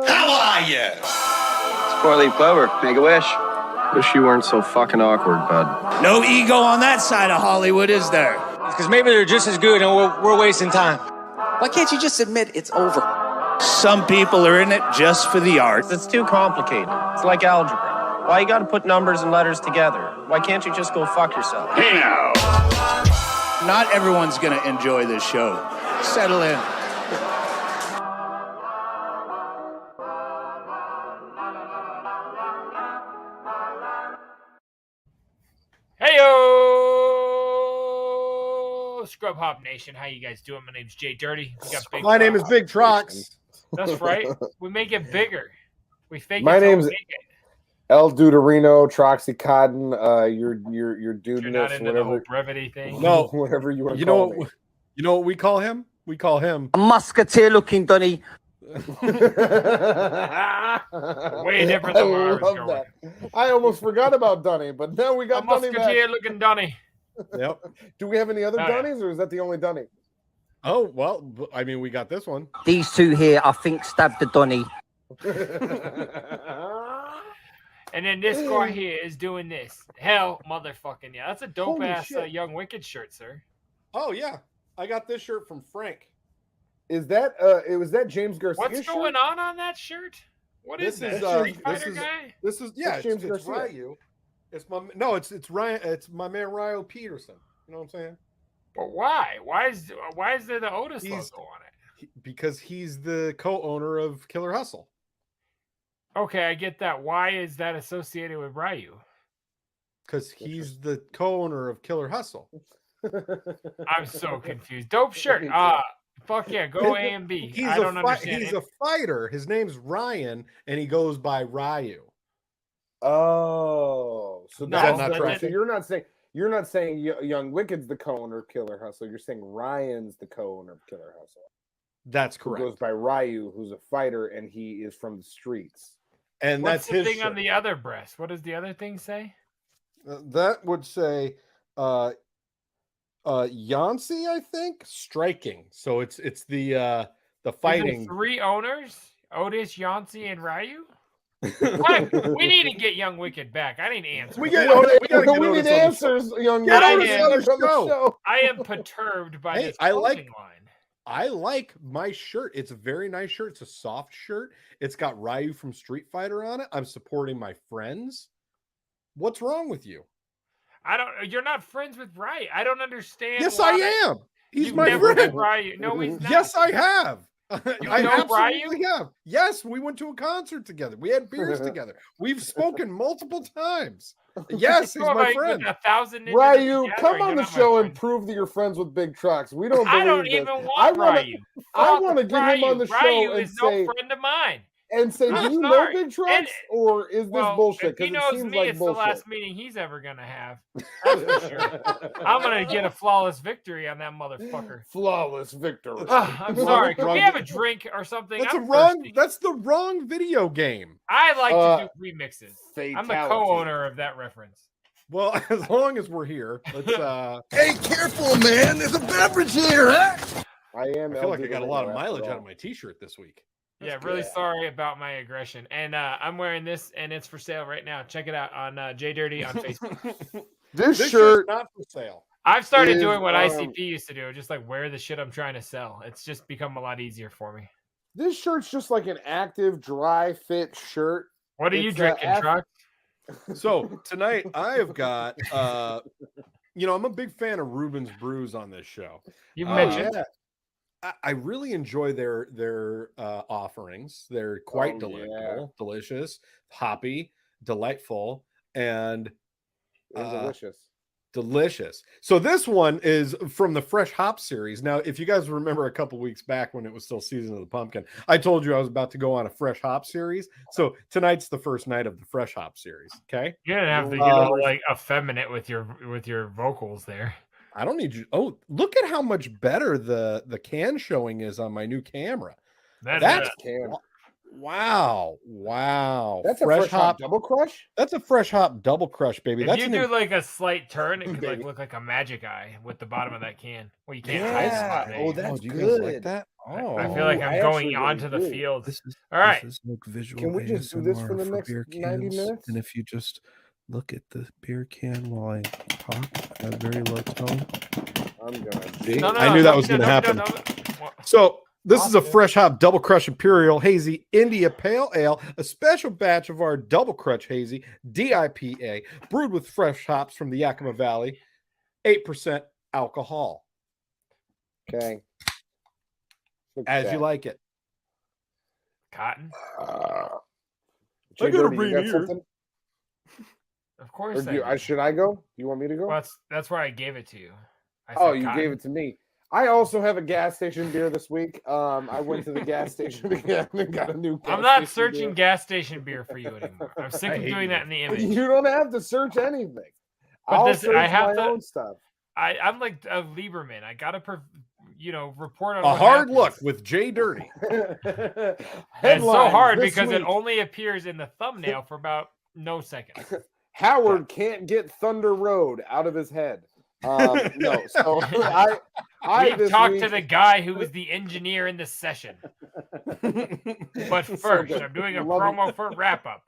How are you? It's four-leaf clover. Make a wish. Wish you weren't so fucking awkward, bud. No ego on that side of Hollywood, is there? Because maybe they're just as good and we're wasting time. Why can't you just admit it's over? Some people are in it just for the art. It's too complicated. It's like algebra. Why you gotta put numbers and letters together? Why can't you just go fuck yourself? Hey now! Not everyone's gonna enjoy this show. Settle in. Heyo, Scrub Hop Nation, how you guys doing? My name's JDirty. My name is Big Trox. That's right. We make it bigger. We fake My it. name's make it. El Duderino, Troxy Cotton. You're dude. You're not into the whole brevity thing. No, whatever you want to call me. You know what we call him? We call him A musketeer-looking Dunny. Way different than where I was going. That. I almost forgot about Dunny, but now we got A Dunny back. musketeer-looking Dunny. Yep. Do we have any other Dunnies, or is that the only Dunny? Oh, well, I mean, we got this one. These two here, I think, stabbed the Dunny. And then this guy here is doing this. Hell, motherfucking yeah. That's a dope-ass Young Wicked shirt, sir. Oh, yeah. I got this shirt from Frank. Is that was that James Garcia? What's going on that shirt? What is this? Street Fighter guy? This is James it's Garcia. Ryu. It's Ryan. It's my man Ryo Peterson. You know what I'm saying? But why? Why is there the Otis logo on it? Because he's the co-owner of Killer Hustle. Okay, I get that. Why is that associated with Ryu? Because he's the co-owner of Killer Hustle. I'm so confused. Dope shirt. Fuck yeah, go A and B. I don't understand. He's a fighter. His name's Ryan, and he goes by Ryu. Oh, so that's not true. So that- you're not saying Young Wicked's the co-owner of Killer Hustle. You're saying Ryan's the co-owner of Killer Hustle. That's Who correct. goes by Ryu, who's a fighter, and he is from the streets. And What's that's the his thing shirt. on the other breast? What does the other thing say? That would say Yancey, I think, striking. So it's the fighting. Three owners: Otis, Yancey, and Ryu. What? We need to get Young Wicked back. I need answers. We need answers, Young Wicked. I am perturbed by this clothing line. I like my shirt. It's a very nice shirt. It's a soft shirt. It's got Ryu from Street Fighter on it. I'm supporting my friends. What's wrong with you? You're not friends with Ryu. I don't understand. Yes, I am. He's my never friend. met Ryu. No, he's not. Yes, I have. I know absolutely have. Yes, we went to a concert together. We had beers together. We've spoken multiple times. Yes, he's my friend. 1,000 Ryu, come on the show and prove that you're friends with Big Trucks. We don't believe I don't this. even want Ryu. I want to get him on the show Ryu and is say, no friend of mine. And say, do you know Big Trucks, or is this bullshit? If he Because it knows seems me, like it's bullshit. the last meeting he's ever gonna have. That's for sure. I'm gonna get a flawless victory on that motherfucker. Flawless victory. I'm sorry. Can we have a drink or something? That's the wrong video game. I like to do remixes. Fatality. I'm the co-owner of that reference. Well, as long as we're here, let's Hey, careful, man. There's a beverage here, huh? I feel like I got a lot of mileage out of my t-shirt this week. Yeah, really sorry about my aggression. And I'm wearing this, and it's for sale right now. Check it out on JDirty on Facebook. This shirt not for sale. I've started doing what ICP used to do, just like wear the shit I'm trying to sell. It's just become a lot easier for me. This shirt's just like an active, dry fit shirt. What are you drinking, Trox? So tonight I have got, I'm a big fan of Ruben's Brews on this show. You mentioned. Yeah. I really enjoy their offerings. They're quite delicious, hoppy, delightful, and delicious. So this one is from the Fresh Hop series. Now, if you guys remember a couple weeks back when it was still Season of the Pumpkin, I told you I was about to go on a Fresh Hop series. So tonight's the first night of the Fresh Hop series. Okay, you're gonna have to get a little effeminate with your vocals there. I don't need you. Oh, look at how much better the can showing is on my new camera. Wow. That's a fresh hop double crush? That's a fresh hop double crush, baby. If That's you an do like a slight turn, it could like look like a magic eye with the bottom of that can. Well, you can't hide Yeah. it. Oh, that's do you good. guys like that? Oh, I feel like I I'm going actually onto really the do. field. This is All right. This is like visual Can we just do this for the ASMR next beer 90 cans. minutes? And if you just look at the beer can while I talk at a very low tone. I'm gonna. I knew that was going to happen. So this is a fresh hop double crush imperial hazy India pale ale, a special batch of our double crush hazy DIPA, brewed with fresh hops from the Yakima Valley, 8% alcohol. Okay. As you like it. Cotton. Jay got a Dirty, brain you got ear. something? Of course. Or should I go? You want me to go? Well, that's where I gave it to you. Oh, you gave it to me. I also have a gas station beer this week. I went to the gas station again and got a new gas I'm not station searching beer. gas station beer for you anymore. I'm sick of doing that in the image. You don't have to search anything. But I'll this- search I have my to- own stuff. I'm like a Lieberman. I gotta, report on A what hard happens. look with Jay Dirty. And it's so Headlines hard this because it week. only appears in the thumbnail for about no seconds. Howard can't get Thunder Road out of his head. No, so I We this talked week, to the guy who was the engineer in the session. But first, good. I'm doing a Love it. promo for wrap up.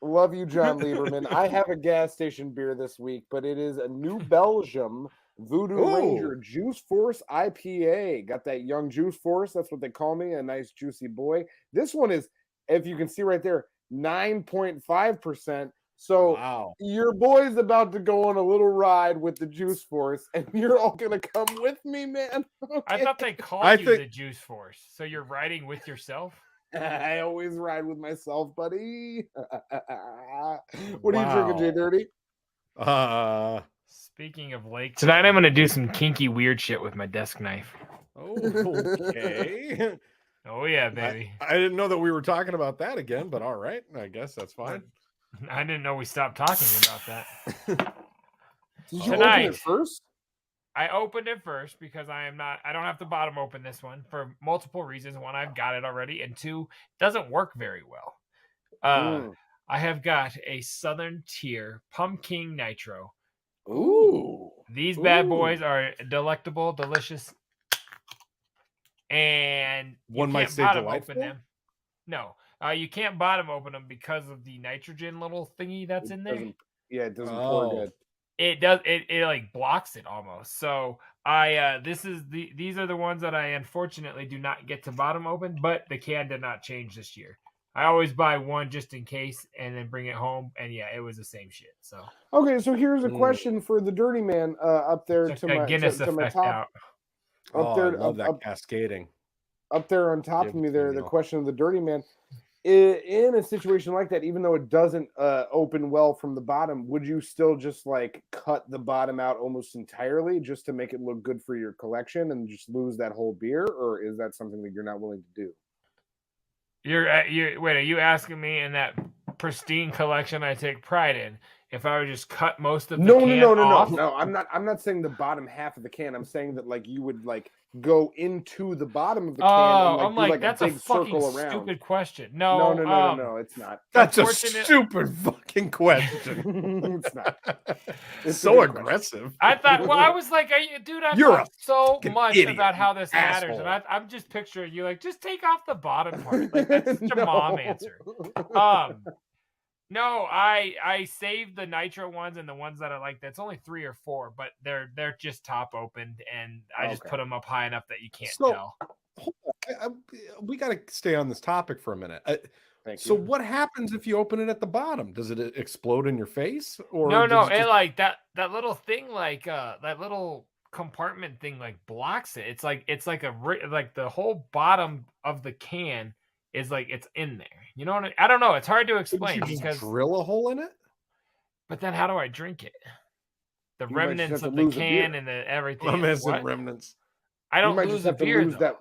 Love you, John Lieberman. I have a gas station beer this week, but it is a New Belgium Voodoo Ooh. Ranger Juice Force IPA. Got that young Juice Force. That's what they call me, a nice juicy boy. This one is, if you can see right there, 9.5%. So Wow. your boy's about to go on a little ride with the Juice Force, and you're all gonna come with me, man. I Okay? thought they called I you think- the Juice Force. So you're riding with yourself? I always ride with myself, buddy. What are you drinking, Jay Wow. Dirty? Speaking of lakes, tonight I'm going to do some kinky weird shit with my desk knife. Okay. Oh, yeah, baby. I didn't know that we were talking about that again, but all right. I guess that's fine. I didn't know we stopped talking about that. Did you open Tonight. it first? I opened it first because I don't have to bottom open this one for multiple reasons. One, I've got it already, and two, it doesn't work very well. I have got a Southern Tier Pumpkin Nitro. Ooh. These bad Ooh. boys are delectable, delicious, and you One might can't say bottom delightful? open them. No, you can't bottom open them because of the nitrogen little thingy that's in there. It doesn't pour Oh. good. It does. It like blocks it almost. So these are the ones that I unfortunately do not get to bottom open, but the can did not change this year. I always buy one just in case and then bring it home. And yeah, it was the same shit. So Okay, so here's a question for the Dirty Man up there check to that my Guinness to my effect top out. up there I love that up, cascading. up there on top Give of it me to there. me, The though. question of the Dirty Man. In a situation like that, even though it doesn't open well from the bottom, would you still just like cut the bottom out almost entirely just to make it look good for your collection and just lose that whole beer, or is that something that you're not willing to do? Wait, are you asking me in that pristine collection I take pride in if I would just cut most of the can off? No. I'm not saying the bottom half of the can. I'm saying that like you would like go into the bottom of the can and like, I'm do, like, like that's a a big fucking circle around. stupid question. No, No, it's not. That's a Unfortunate- stupid fucking question. It's not. It's a So good question. aggressive. I thought, well, I was like, dude, I've You're thought so fucking much idiot, about how this matters, asshole. and I'm just picturing you like, just take off the bottom part. Like that's such a mom No. answer. No, I saved the nitro ones and the ones that are like that's only 3 or 4, but they're just top opened, and I just Okay. put them up high enough that you can't So- tell. We got to stay on this topic for a minute. Thank So you. what happens if you open it at the bottom? Does it explode in your face? Or No, does it it just- like that little thing, like that little compartment thing, like blocks it. It's like like the whole bottom of the can is like it's in there. You know what I don't know. It's hard to Didn't explain you just because. drill a hole in it? But then how do I drink it? The You might just remnants have to of the lose a can beer. and the everything. Remnants What? and remnants. I You don't might lose just a have to beer lose though. that.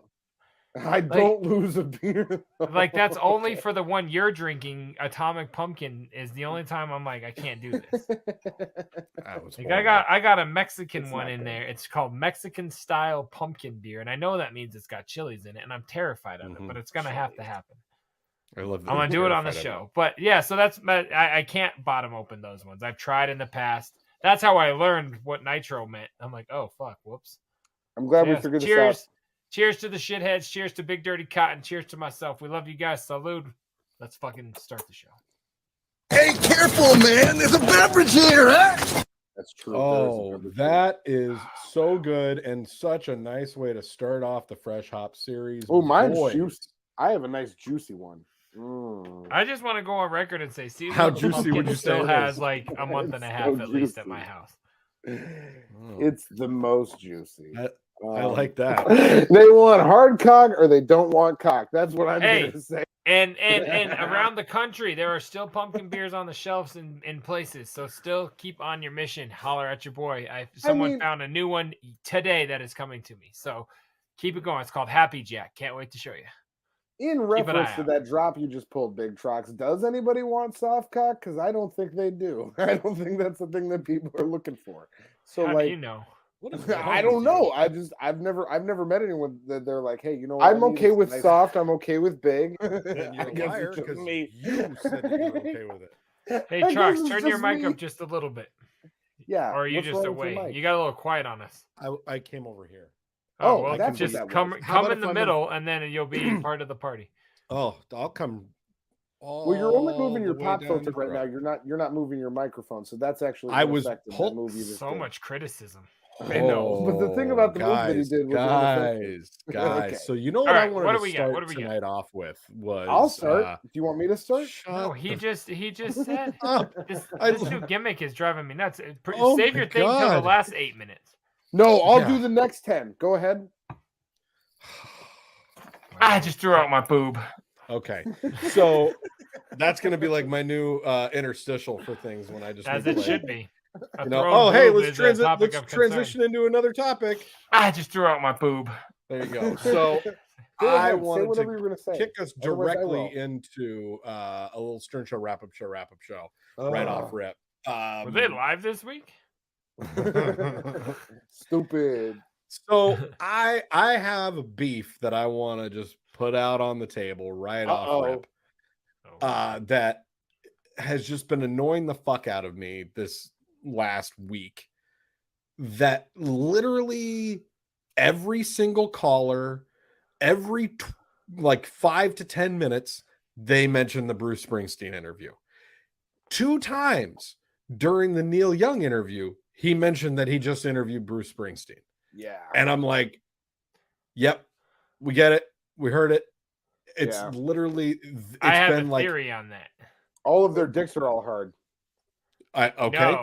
I don't lose a beer. Like that's only Okay. for the one you're drinking. Atomic Pumpkin is the only time I'm like I can't do this. That was Like horrible. I got a Mexican It's one not in good. there. It's called Mexican style pumpkin beer, and I know that means it's got chilies in it, and I'm terrified of it, Mhm. but it's gonna have to happen. I love that. I'm gonna do it on the show. But yeah, so that's I can't bottom open those ones. I've tried in the past. That's how I learned what nitro meant. I'm like, oh fuck, whoops. I'm glad we Yes, figured this cheers. out. Cheers to the shitheads. Cheers to Big Dirty Cotton. Cheers to myself. We love you guys. Salud. Let's fucking start the show. Hey, careful, man. There's a beverage here, huh? That's true. Oh, that is so good and such a nice way to start off the Fresh Hop series. Oh, mine's Boy. juicy. I have a nice juicy one. Mm. I just want to go on record and say, season How of the juicy Pumpkin would you say still it has is? like a month and a half so at least at juicy. my house. It's the most juicy. I like that. They want hard cock or they don't want cock. That's what I'm Hey. going to say. And around the country, there are still pumpkin beers on the shelves in places. So still keep on your mission. Holler at your boy. Someone found a new one today that is coming to me. So keep it going. It's called Happy Jack. Can't wait to show you. In reference to that drop you just pulled, Big Trox, does anybody want soft cock? Because I don't think they do. I don't think that's the thing that people are looking for. So How do you know? I don't know. I've never met anyone that they're like, hey, you know what? I'm okay with soft. I'm okay with big. You're a liar because you said that you were okay with it. Hey, Trox, turn your mic up just a little bit. Yeah. Or are you just away? You got a little quiet on us. I came over here. Oh, well, just come in the middle, and then you'll be part of the party. Oh, I'll come. Well, you're only moving your pop filter right now. You're not moving your microphone, so that's actually So much criticism. I know, but the thing about the move that he did was guys. Okay. So you know what I wanted to start What do we tonight off with was. I'll start. Do you want me to start? No, he just said up. this new gimmick is driving me nuts. Save your thing till the last 8 minutes. No, I'll do the next 10. Go ahead. I just threw out my boob. Okay, so that's gonna be like my new interstitial for things when I just as it should be. You know, oh hey, let's transition into another topic. I just threw out my boob. There you go. So I wanted to kick us directly Otherwise into a little Stern Show wrap-up show right off rip. Were they live this week? Stupid. So I have a beef that I want to just put out on the table right off rip. That has just been annoying the fuck out of me this last week. That literally every single caller, every like 5 to 10 minutes, they mention the Bruce Springsteen interview. 2 times during the Neil Young interview, he mentioned that he just interviewed Bruce Springsteen. Yeah. And I'm like, yep, we get it. We heard it. It's literally, I have a theory on that. All of their dicks are all hard.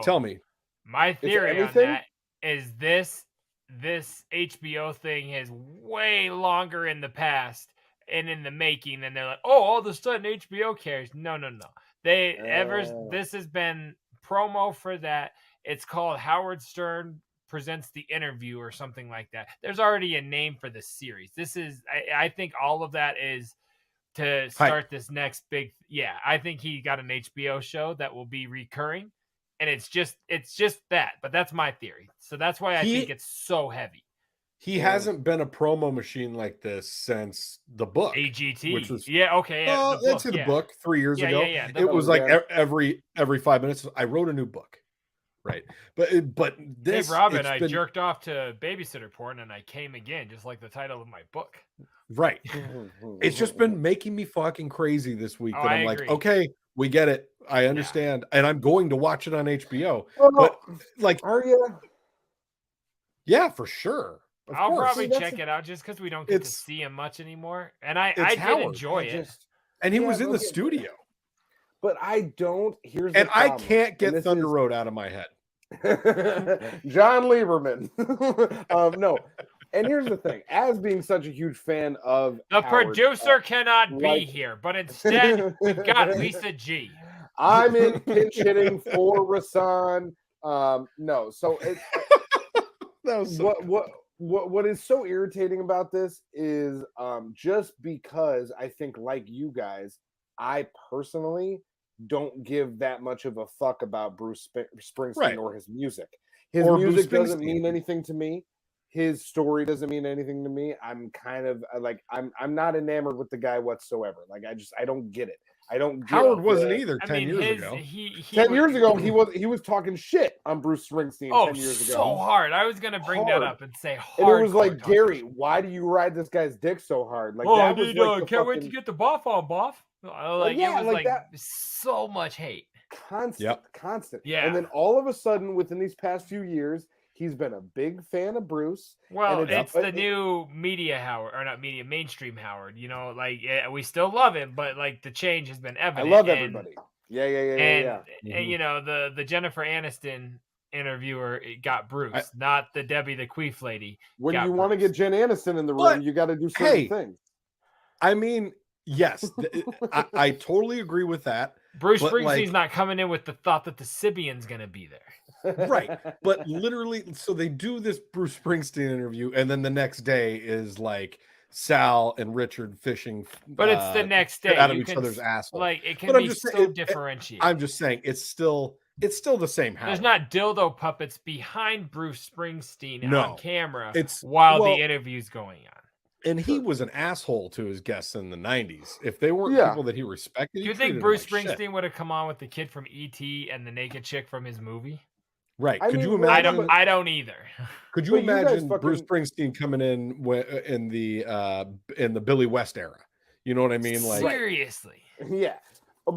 Tell me. My theory on that is this HBO thing is way longer in the past and in the making than they're like, oh, all of a sudden HBO cares. No. This has been promo for that. It's called Howard Stern Presents the Interview or something like that. There's already a name for this series. This is, I think all of that is to start this next big. Yeah, I think he got an HBO show that will be recurring. And it's just that, but that's my theory. So that's why I think it's so heavy. He hasn't been a promo machine like this since the book. AGT. Which was, the book 3 years ago. Yeah. It was like every 5 minutes, I wrote a new book. Right. But this. Hey, Robin, I jerked off to babysitter porn and I came again, just like the title of my book. Right. It's just been making me fucking crazy this week that I'm agree. like, okay, we get it. I understand. And I'm going to watch it on HBO. Oh, but like, are you? Yeah, for sure. I'll probably check it out just because we don't get to see him much anymore. And I did enjoy it. And he was in the studio. But I don't. I can't get Thunder Road out of my head. John Lieberman. No. And here's the thing: as being such a huge fan of the producer, cannot be here, but instead we've got Lisa G. I'm in pinch hitting for Rasan. No, so it's that was what is so irritating about this is just because I think, like you guys, I personally don't give that much of a fuck about Bruce Springsteen or his music. His music doesn't mean anything to me. his story doesn't mean anything to me. I'm kind of like I'm not enamored with the guy whatsoever. Like I don't get it. I don't get Howard wasn't either 10 years ago. 10 years ago, he was talking shit on Bruce Springsteen 10 years ago. So hard. I was gonna bring that up and say hard. And it was like, Gary, why do you ride this guy's dick so hard? Like that was like can't wait to get the buff on buff. Like yeah, it was like like that. so much hate. Constant. Yeah. And then all of a sudden, within these past few years, he's been a big fan of Bruce. Well, it's the new media Howard, or not media, mainstream Howard. You know, like we still love him, but like the change has been evident. I love everybody. Yeah. And you know, the Jennifer Aniston interviewer got Bruce, not the Debbie the Queef lady. When you want to get Jen Aniston in the room, you got to do certain things. I mean, yes, I totally agree with that. Bruce Springsteen's not coming in with the thought that the Sibian's going to be there. Right. But literally, so they do this Bruce Springsteen interview, and then the next day is like Sal and Richard fishing. But it's the next day. Out of each other's asshole. Like, it can be so differentiated. I'm just saying, it's still the same house. There's not dildo puppets behind Bruce Springsteen on camera while the interview's going on. And he was an asshole to his guests in the 90s. If they weren't people that he respected, do you think Bruce Springsteen would have come on with the kid from E.T. and the naked chick from his movie? Right. Could you imagine? I don't either. Could you imagine Bruce Springsteen coming in the Billy West era? You know what I mean? Like seriously. Yeah.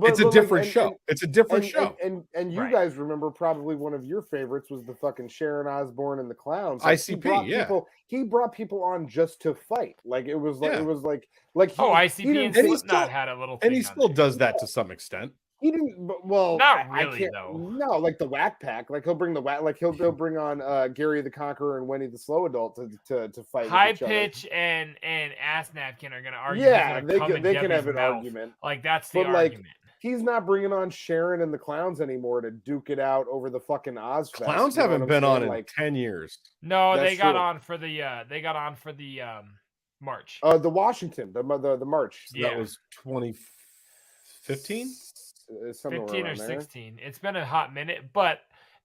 It's a different show. It's a different show. And you guys remember probably one of your favorites was the fucking Sharon Osbourne and the Clowns. Like ICP, he brought people on just to fight. Like it was like ICP and Slipknot had a little thing. And he still does that to some extent. He didn't, well, not really though. No, like the Whack Pack, like he'll bring the Whack, like he'll bring on Gary the Conqueror and Winnie the Slow Adult to fight. High Pitch and Ass Napkin are gonna argue. Yeah, they can have an argument. Like that's the argument. Like, he's not bringing on Sharon and the Clowns anymore to duke it out over the fucking Ozfest. Clowns haven't been on in 10 years. No, they got on for the March. The Washington, the March. So that was 2015. 15 or 16. It's been a hot minute,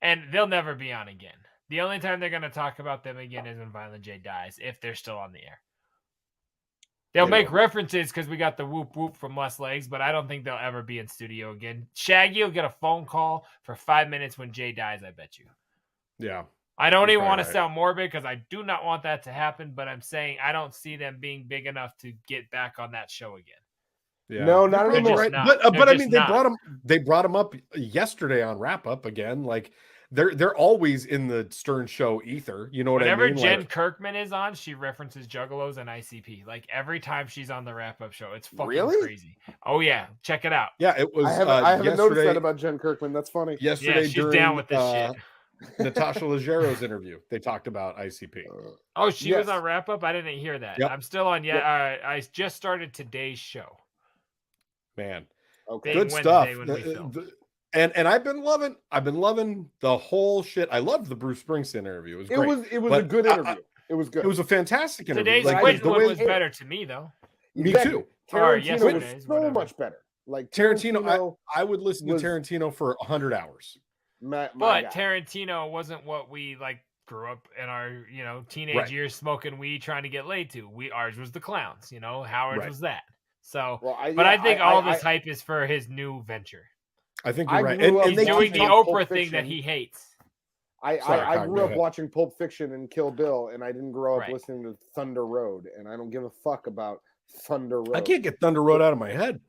and they'll never be on again. The only time they're going to talk about them again is when Violent J dies, if they're still on the air. They'll make references because we got the whoop whoop from Les Legs, but I don't think they'll ever be in studio again. Shaggy will get a phone call for 5 minutes when Jay dies, I bet you. Yeah. I don't even want to sound morbid because I do not want that to happen, but I'm saying I don't see them being big enough to get back on that show again. Yeah. No, not anymore. Right. But I mean, they brought him up yesterday on Wrap Up again. Like they're always in the Stern Show ether. You know what I mean? Whenever Jen Kirkman is on, she references Juggalos and ICP. Like every time she's on the Wrap Up show, it's fucking crazy. Oh yeah, check it out. Yeah, it was. I haven't noticed that about Jen Kirkman. That's funny. Yesterday, she's down with this shit. Natasha Leggero's interview, they talked about ICP. She was on Wrap Up. I didn't hear that. Yep. I'm still on. I just started today's show. Man, okay, good stuff. And I've been loving the whole shit. I loved the Bruce Springsteen interview. It was great. It was a good interview. It was good. It was a fantastic interview. Today's one was better to me though. Me too. Tarantino was so much better. Like Tarantino, I would listen to Tarantino for 100 hours. But Tarantino wasn't what we grew up in our teenage years smoking weed trying to get laid to. Ours was the Clowns. Howard was that. So, I think all this hype is for his new venture. I think you're right. And he's doing the Oprah thing that he hates. I grew up watching Pulp Fiction and Kill Bill, and I didn't grow up listening to Thunder Road, and I don't give a fuck about Thunder Road. I can't get Thunder Road out of my head.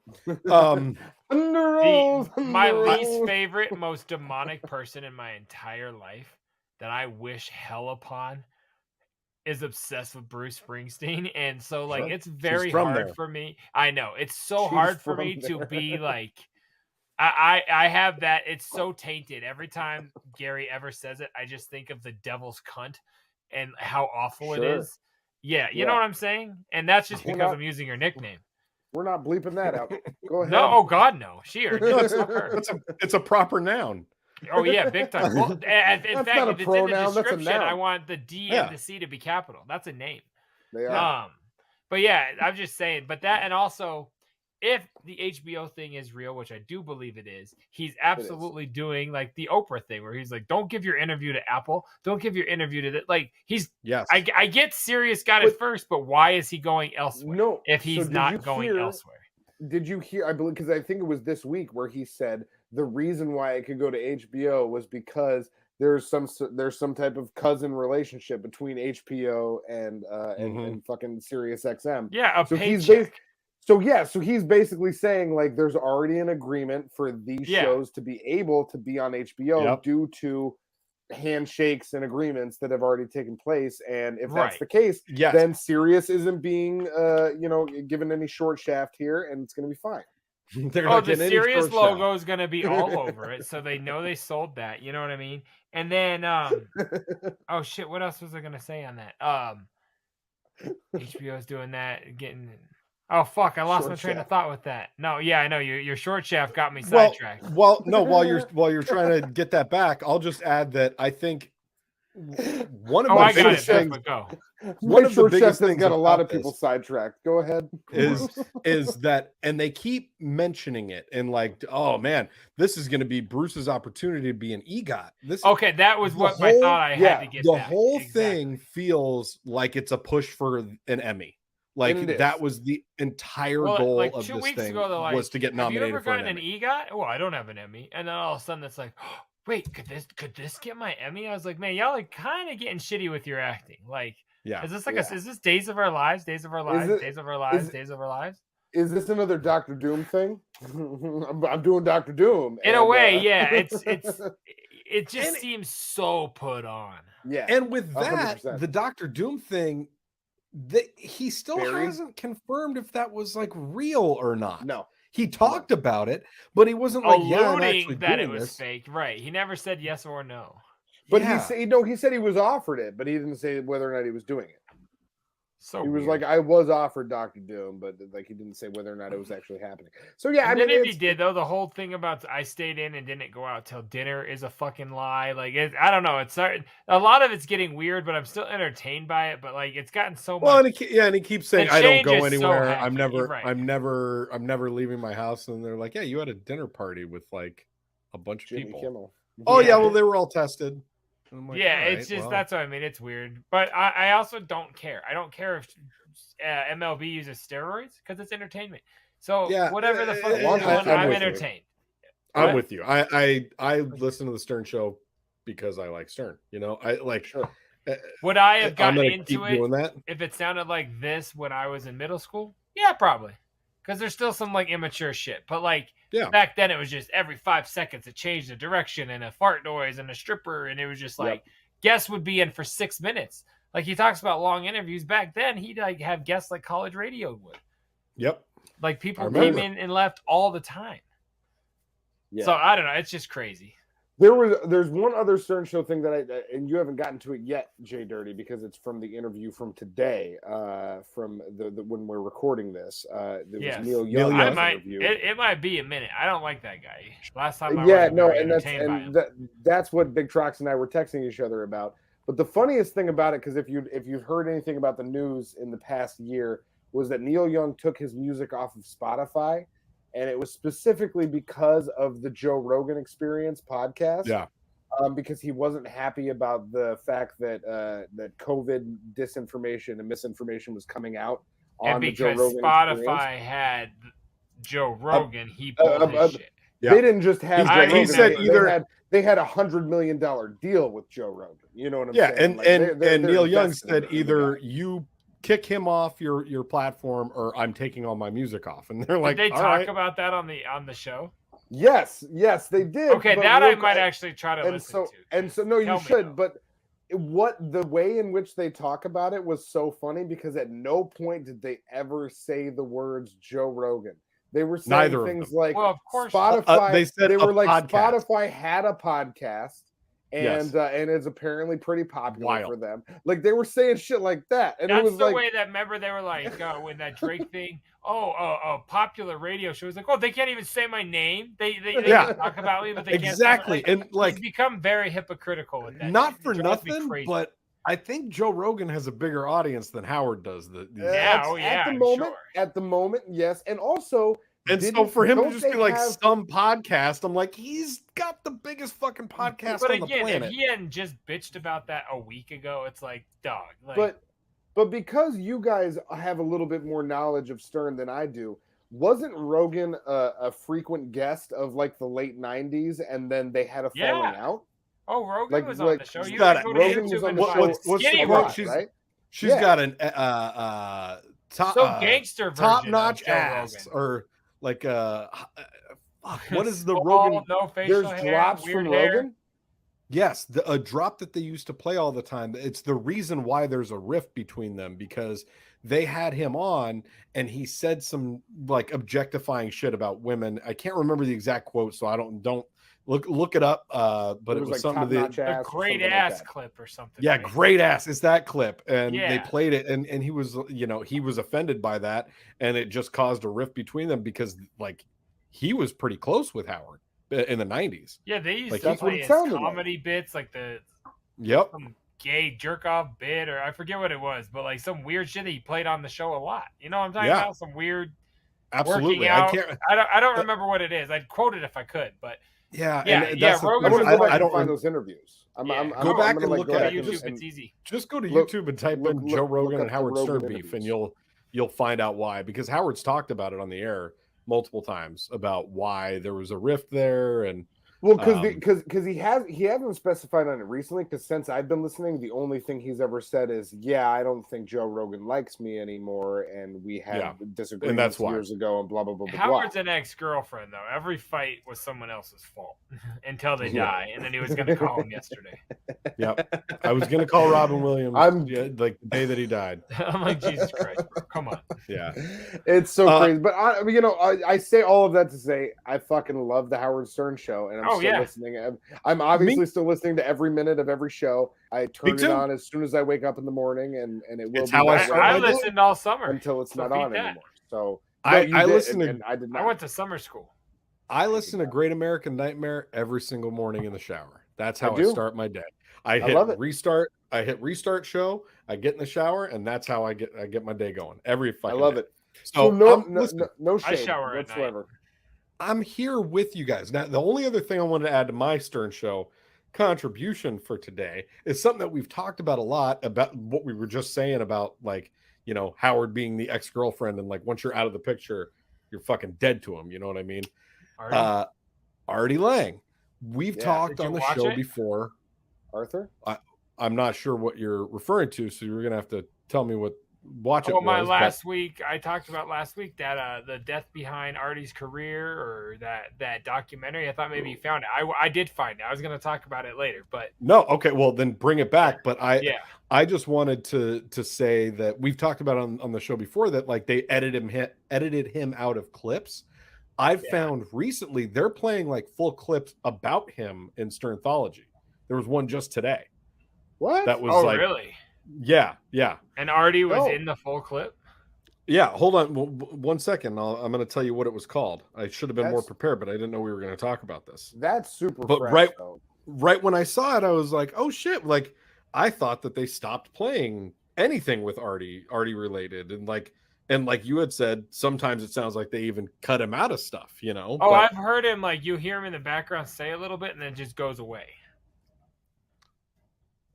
Thunder Road. My least favorite, most demonic person in my entire life that I wish hell upon is obsessed with Bruce Springsteen, and so it's very hard for me. I know it's so hard for me to be like. I have that. It's so tainted. Every time Gary ever says it, I just think of the devil's cunt and how awful it is. Yeah, you know what I'm saying? And that's just because I'm using your nickname. We're not bleeping that out. Go ahead. No, oh God, no. It's a proper noun. Oh yeah, big time. Well, in fact, if it's in the description, I want the D and the C to be capital. That's a name. They are. But yeah, I'm just saying. But that, and also, if the HBO thing is real, which I do believe it is, he's absolutely doing like the Oprah thing where he's like, don't give your interview to Apple. Don't give your interview to that. Like yes. I get Sirius got it first, but why is he going elsewhere? No, if he's not going elsewhere. Did you hear? I believe because I think it was this week where he said the reason why it could go to HBO was because there's some type of cousin relationship between HBO and fucking Sirius XM. Yeah, a so paycheck. So he's basically saying like there's already an agreement for these shows to be able to be on HBO due to handshakes and agreements that have already taken place. And if that's the case, then Sirius isn't being given any short shaft here, and it's going to be fine. The Sirius logo is going to be all over it, so they know they sold that. You know what I mean? And then, oh shit, what else was I going to say on that? HBO's doing that, getting. Oh fuck! I lost my train of thought with that. No, yeah, I know your short shaft got me sidetracked. Well, no, while you're trying to get that back, I'll just add that I think one of the biggest things. One of the biggest things got a lot of people sidetracked. Go ahead. Is that, and they keep mentioning it, and like, oh man, this is going to be Bruce's opportunity to be an EGOT. That was what I thought I had to get. The whole thing feels like it's a push for an Emmy. Like that was the entire goal like of 2 this weeks thing ago, like, was to get nominated. Have you ever for gotten an EGOT? Oh, I don't have an Emmy. And then all of a sudden it's like, oh, wait, could this get my Emmy? I was like, man, y'all are kind of getting shitty with your acting. Like, is this like is this Days of Our Lives? Days of Our Lives? Days of Our Lives? Days of Our Lives? Is this another Dr. Doom thing? I'm doing Dr. Doom. In a way, yeah. It just seems so put on. Yeah. And with that, 100%. The Dr. Doom thing, he still hasn't confirmed if that was like real or not. No, he talked about it, but he wasn't like alluding that it was fake. Right? He never said yes or no. But he said he was offered it, but he didn't say whether or not he was doing it. So he was like, I was offered Dr. Doom, but like he didn't say whether or not it was actually happening. So yeah, I mean, if he did though, the whole thing about I stayed in and didn't go out till dinner is a fucking lie. Like I don't know, it's a lot of it's getting weird, but I'm still entertained by it. But like it's gotten so much. Well, and he keeps saying I don't go anywhere. So I'm never leaving my house. And they're like, yeah, you had a dinner party with like a bunch of people. Kimmel. Oh yeah, well they were all tested. Like, it's just that's what I mean. It's weird, but I also don't care. I don't care if MLB uses steroids because it's entertainment. So whatever the fuck I'm entertained. I'm with you. I listen to the Stern Show because I like Stern. You know, I like. Sure. Would I have gotten into it if it sounded like this when I was in middle school? Yeah, probably. Because there's still some like immature shit, but like back then it was just every 5 seconds it changed the direction and a fart noise and a stripper, and it was just like guests would be in for 6 minutes. Like he talks about long interviews back then, he'd like have guests like college radio would. Yep. Like people came in and left all the time. Yeah. So I don't know, it's just crazy. There's one other Stern Show thing that and you haven't gotten to it yet, JDirty, because it's from the interview from today, from the when we're recording this. There was Neil Young's interview. It might be a minute. I don't like that guy. Last time that's what Big Trox and I were texting each other about. But the funniest thing about it, because if you've heard anything about the news in the past year, was that Neil Young took his music off of Spotify. And it was specifically because of the Joe Rogan Experience podcast. Yeah. Because he wasn't happy about the fact that that COVID disinformation and misinformation was coming out on the Joe Rogan Spotify Experience. Had Joe Rogan, he pulled his shit. They didn't just have Joe Rogan. He said they had $100 million deal with Joe Rogan. You know what I'm saying? And Neil Young said either you kick him off your platform or I'm taking all my music off. And they're like, did they talk about that on the show? Yes, they did. Okay, that I might actually try to listen to. So no, you should. But the way in which they talk about it was so funny because at no point did they ever say the words Joe Rogan. They were saying things like, well, of course, Spotify. They were like, podcast. Spotify had a podcast. And it's apparently pretty popular for them. Like they were saying shit like that, and that's it was the like, way that. Remember, they were like when that Drake thing. Popular radio show. It's like, they can't even say my name. They can talk about me, but they can't. Exactly, and like he's become very hypocritical with that. Not for nothing, but I think Joe Rogan has a bigger audience than Howard does. At the moment, yes, and also And so for him to just be like some podcast, I'm like, he's got the biggest fucking podcast on the planet. If he hadn't just bitched about that a week ago, it's like, dog. Like, but because you guys have a little bit more knowledge of Stern than I do, wasn't Rogan a frequent guest of like the late 90s, and then they had a falling out? Oh, Rogan was on the show. You got Rogan was on the show. What's the quote? She's got an gangster version top-notch of Joe ass, Rogan. or like what is the Rogan? No facial There's hair, drops weird from hair. Rogan. Yes, a drop that they used to play all the time. It's the reason why there's a rift between them, because they had him on and he said some like objectifying shit about women. I can't remember the exact quote, so I don't look it up. But it was like something to A great ass clip or something. Yeah, like great ass is that clip. And Yeah. they played it, and he was, he was offended by that, and it just caused a rift between them because like he was pretty close with Howard in the 90s. Yeah, they used Like, to that's what play it his sounded comedy bits, like Yep. some gay jerk off bit, or I forget what it was, but like some weird shit that he played on the show a lot. You know what I'm talking Yeah. about? Some weird Absolutely. working out. I can't. I don't remember what it is. I'd quote it if I could, but Yeah, yeah. I Rogan. want to go back I and don't find those interviews. I'm go back gonna, and like, look go at back it. and YouTube. just- It's easy. Just go to Look- YouTube and type look- in Joe look Rogan up and the Howard Rogan Stern beef, and interviews. you'll find out why. Because Howard's talked about it on the air multiple times about why there was a rift there, and Well, because he hasn't specified on it recently. Because since I've been listening, the only thing he's ever said is, "Yeah, I don't think Joe Rogan likes me anymore, and we had disagreements that's why. years ago, and blah blah blah blah." Howard's blah. an ex-girlfriend, though. Every fight was someone else's fault until they Yeah. die, and then he was going to call him yesterday. Yep. I was gonna call Robin Williams. Like the day that he died. I'm like, Jesus Christ, bro. Come on. Yeah. It's so crazy. But I say all of that to say I fucking love the Howard Stern show, and I'm still listening. I'm obviously still listening to every minute of every show. I turn it on as soon as I wake up in the morning, and it will. It's be how I that start way I listened all summer until it's so not beat on that. anymore. So I you did, listen to- and I did not. I went to summer school. I listen to Great American Nightmare every single morning in the shower. That's how I do. start my day. I love it. restart. I hit restart show. I get in the shower, and that's how I get my day going every fucking. I love day. it. So no shame shower at night. whatsoever. I'm here with you guys. Now, the only other thing I wanted to add to my Stern Show contribution for today is something that we've talked about a lot, about what we were just saying about, like, Howard being the ex-girlfriend, and like once you're out of the picture, you're fucking dead to him. You know what I mean? Artie Lang. We've talked on the show before. Arthur? I'm not sure what you're referring to, so you're gonna have to tell me what watch it was. Last week I talked about that the death behind Artie's career, or that documentary. I thought maybe you found it. I did find it. I was going to talk about it later, but no. Okay, well then bring it back. But I just wanted to say that we've talked about on the show before that, like, they edited him out of clips. I've found recently they're playing like full clips about him in Sternthology. There was one just today. What? That was really? Yeah. And Artie was in the full clip? Yeah, hold on 1 second. I'm going to tell you what it was called. I should have been more prepared, but I didn't know we were going to talk about this. That's super But fresh, right when I saw it, I was like, oh shit. Like, I thought that they stopped playing anything with Artie related. And like you had said, sometimes it sounds like they even cut him out of stuff, Oh, but I've heard him, like, you hear him in the background say a little bit and then it just goes away.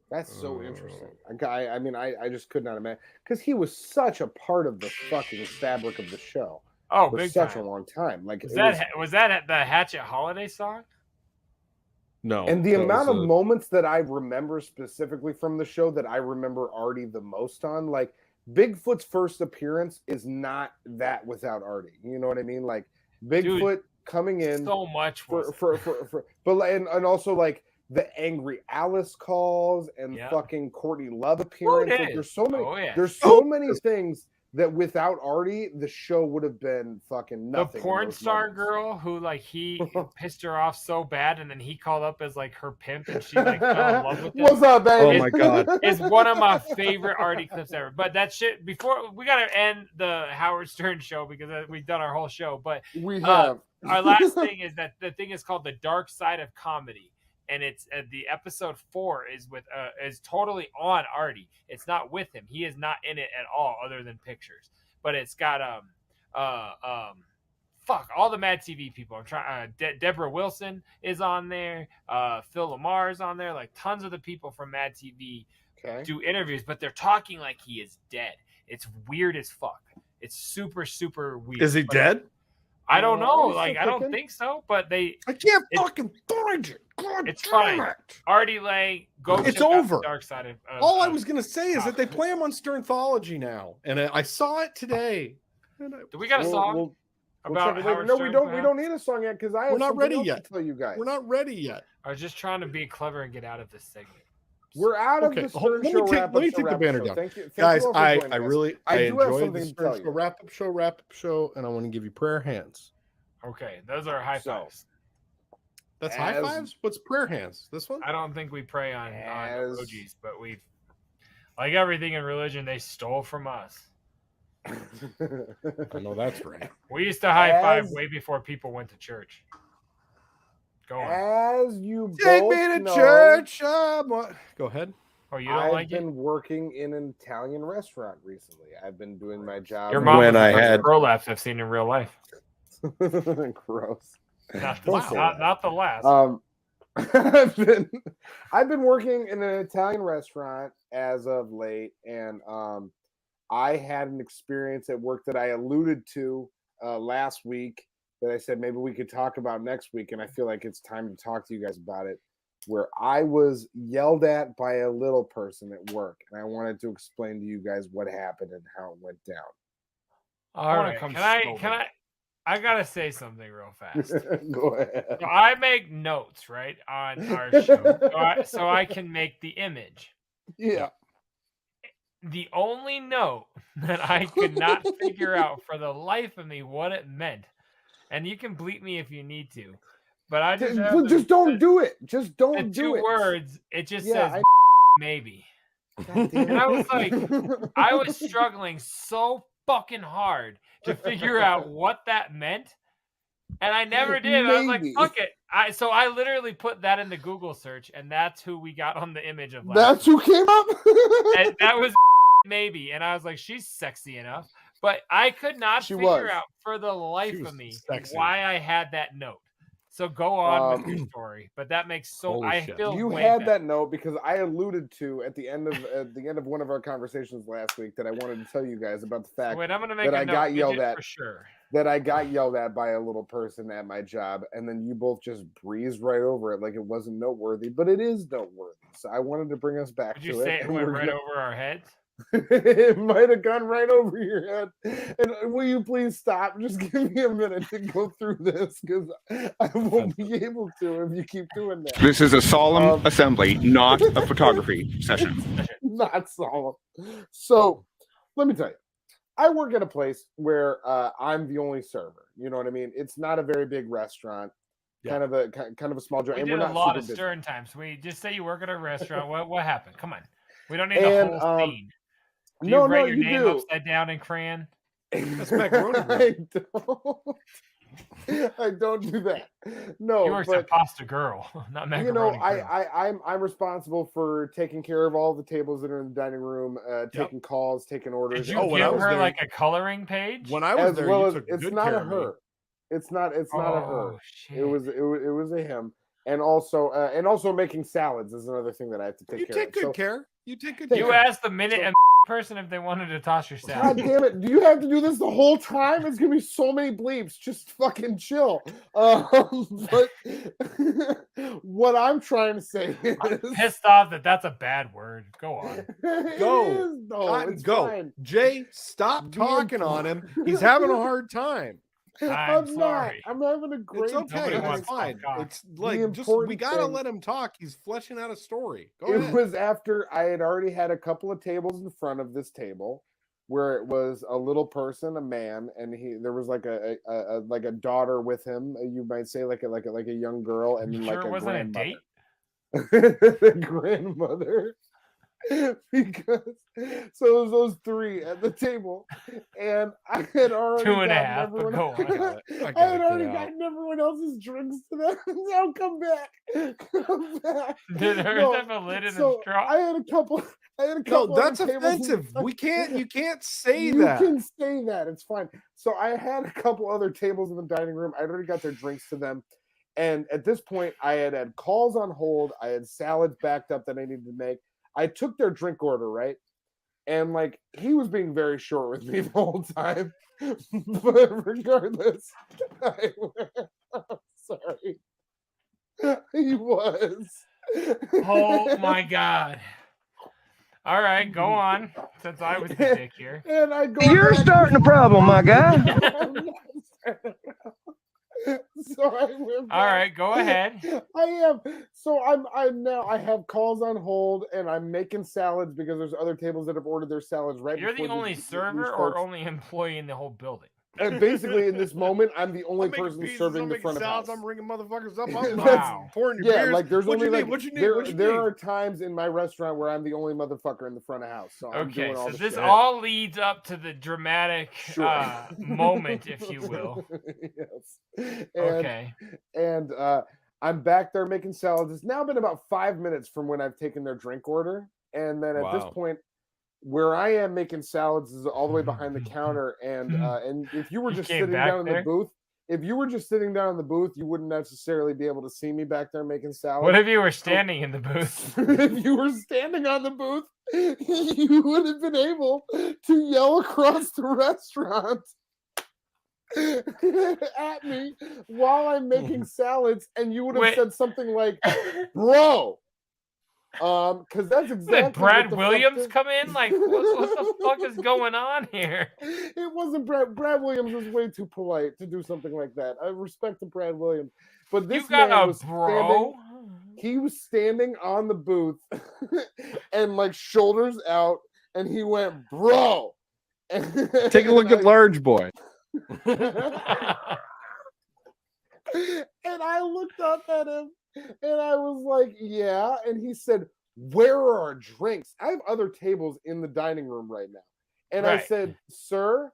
That's so interesting. I just could not imagine, because he was such a part of the fucking fabric of the show. Oh, for big such time. a long time. Like, was that the Hatchet Holiday song? No. And the amount of moments that I remember specifically from the show that I remember Artie the most on, like, Bigfoot's first appearance is not that without Artie. You know what I mean? Like, Bigfoot coming in so much but and also like the Angry Alice calls and fucking Courtney Love appearance. Like, there's so many. There's so many things that without Artie, the show would have been fucking nothing. The porn star girl who, like, he pissed her off so bad, and then he called up as like her pimp, and she like fell in love with him. What's up, baby? Oh my god, it's one of my favorite Artie clips ever. But that shit, before we gotta end the Howard Stern show because we've done our whole show. But we have our last thing is that the thing is called The Dark Side of Comedy. And it's the episode 4 is totally on Artie. It's not with him. He is not in it at all, other than pictures. But it's got fuck, all the Mad TV people. I'm trying. Deborah Wilson is on there. Phil Lamar's on there. Like tons of the people from Mad TV do interviews, but they're talking like he is dead. It's weird as fuck. It's super, super weird. Is he dead? I don't know. Like, I don't think so, but I can't fucking find it. God it's damn fine. it. Artie Lang, go. It's check out over. the Dark Side of. All I was gonna say is that they play him on Sternthology now, and I saw it today. Do we got a song about check it Howard later. No, Stern we don't. We perhaps? don't need a song yet because We're not ready else yet. to tell you guys. We're not ready yet. I was just trying to be clever and get out of this segment. We're out of Okay, the Stern let Show me take, wrap-up let me show, take the wrap-up banner show. down. Thank you, Guys. you all for I joining us. really I do have enjoyed something the to tell Stern you. Show wrap up show, and I want to give you prayer hands. Okay, those are high fives. That's high fives. What's prayer hands? This one? I don't think we pray on emojis, but we've like everything in religion they stole from us. I know that's right. We used to high five way before people went to church. Go on. As you Take both me to know, church. Go ahead. Oh, you don't I've like it? been working in an Italian restaurant recently. I've been doing my job. Your mom was the best prolapse I've seen in real life. Gross. Not the last. I've been working in an Italian restaurant as of late, and I had an experience at work that I alluded to last week that I said maybe we could talk about next week, and I feel like it's time to talk to you guys about it, where I was yelled at by a little person at work, and I wanted to explain to you guys what happened and how it went down. All right. Can I gotta say something real fast. Go ahead. So I make notes, right, on our show, so I can make the image. Yeah. The only note that I could not figure out for the life of me what it meant, and you can bleep me if you need to, but I just don't do it. Just don't do it. 2 words. It just Yeah, says maybe. And I was like, I was struggling so fucking hard to figure out what that meant, and I never did. I was like, fuck it. So I literally put that in the Google search, and that's who we got on the image of last That's who came up? And that was maybe, and I was like, she's sexy enough, but I could not figure out for the life of me why I had that note. So go on with your story, but that makes I feel you had that note because I alluded to at the end of one of our conversations last week that I wanted to tell you guys about the fact I'm gonna make that I got yelled at for sure. That I got yelled at by a little person at my job, and then you both just breezed right over it like it wasn't noteworthy, but it is noteworthy. So I wanted to bring us back Did to you it. say it went right over our heads? It might have gone right over your head. And will you please stop? Just give me a minute to go through this because I won't be able to if you keep doing that. This is a solemn assembly, not a photography session. Not solemn. So let me tell you, I work at a place where I'm the only server. You know what I mean? It's not a very big restaurant. Kind of a small joint. We and did we're a not lot super of busy. Stern times. We just say you work at a restaurant. What happened? Come on. We don't need the whole scene. Do you write your name upside down in crayon? That's macaroni. I don't do that. No, you work at Pasta Girl, not macaroni. You know, Girl. I'm responsible for taking care of all the tables that are in the dining room, taking calls, taking orders. Did you give her like a coloring page? When I was there, you took it's good not care a of me. her. It's not a her. Shit. It was a him. And also making salads is another thing that I have to take care of. You take good care. You take good You care. asked the minute and person if they wanted to toss your salad. God damn it. Do you have to do this the whole time? It's going to be so many bleeps. Just fucking chill. But what I'm trying to say is... I'm pissed off that's a bad word. Go on. Go. Fine. Jay, stop talking on him. He's having a hard time. I'm not. Sorry. I'm having a great It's okay. time. It's fine. It's like just we important gotta thing- let him talk. He's fleshing out a story. Go It ahead. was after I had already had a couple of tables in front of this table where it was a little person, a man, and there was like a daughter with him. You might say like a young girl, and then Sure like it a wasn't a grandmother. date? The grandmother. because so there's those three at the table, and I had already 2.5, but go on. I had already gotten everyone else's drinks to them. Now come back. Did hers have a lid and a straw? I had a couple. No, that's other tables offensive. You can't say you that. can say that. It's fine. So I had a couple other tables in the dining room. I already got their drinks to them. And at this point, I had calls on hold. I had salads backed up that I needed to make. I took their drink order, right? And like he was being very short with me the whole time. But regardless, I'm sorry. He was. Oh my God. All right, go on. Since I was the dick here. And I go You're back starting a problem, my guy. So I went back. All right, go ahead. I am. So I'm now. I have calls on hold, and I'm making salads because there's other tables that have ordered their salads right. You're the before only these server folks. or only employee in the whole building? And basically, in this moment, I'm the only I'm making person pizzas, serving I'm the making front of salads, house. I'm ringing motherfuckers up. Wow. Pouring your Yeah, beers. like there's What only you like need? What you need? there, What you there need? are times in my restaurant where I'm the only motherfucker in the front of house. So I'm Okay, doing all so the this shit. all leads up to the dramatic Sure. moment, if you will. Yes. Okay. And I'm back there making salads. It's now been about 5 minutes from when I've taken their drink order, and then at this point, where I am making salads is all the way behind the counter. And if you were just sitting down in the booth, you wouldn't necessarily be able to see me back there making salads. What if you were standing in the booth? If you were standing on the booth, you would have been able to yell across the restaurant at me while I'm making salads, and you would have said something like, "Bro," because that's exactly. Did Brad Williams come in? Like, what the fuck is going on here? It wasn't Brad. Brad Williams was way too polite to do something like that. I respect the Brad Williams, but this You got man a was bro. He was standing on the booth and like shoulders out, and he went, "Bro." Take a look at Large Boy. And I looked up at him and I was like, "Yeah." And he said, "Where are our drinks? I have other tables in the dining room right now." And I said, "Sir,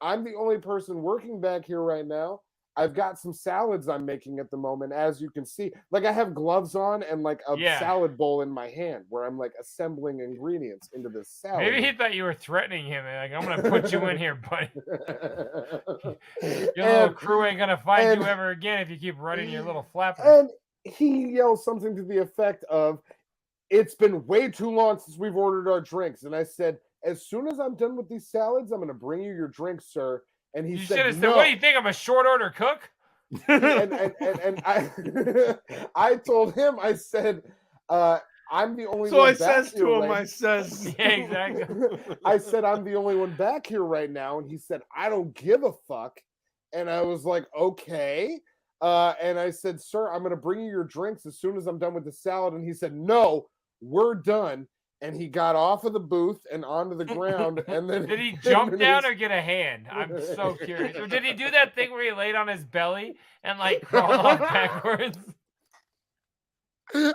I'm the only person working back here right now. I've got some salads I'm making at the moment, as you can see. Like I have gloves on and like a salad bowl in my hand where I'm like assembling ingredients into this salad." Maybe he thought you were threatening him. Like, I'm gonna put you in here, buddy. Your little crew ain't gonna find you ever again if you keep running your little flappers. And he yells something to the effect of, "It's been way too long since we've ordered our drinks." And I said, "As soon as I'm done with these salads, I'm gonna bring you your drinks, sir." And he said, "No." What do you think? I'm a short order cook? and I told him, I said, "I'm the only So one I back says here to him, right-" I says, Yeah, exactly. I said, "I'm the only one back here right now." And he said, "I don't give a fuck." And I was like, "Okay." And I said, "Sir, I'm going to bring you your drinks as soon as I'm done with the salad." And he said, "No, we're done." And he got off of the booth and onto the ground. And then did he jump down or get a hand? I'm so curious. Or did he do that thing where he laid on his belly and like crawled off backwards? He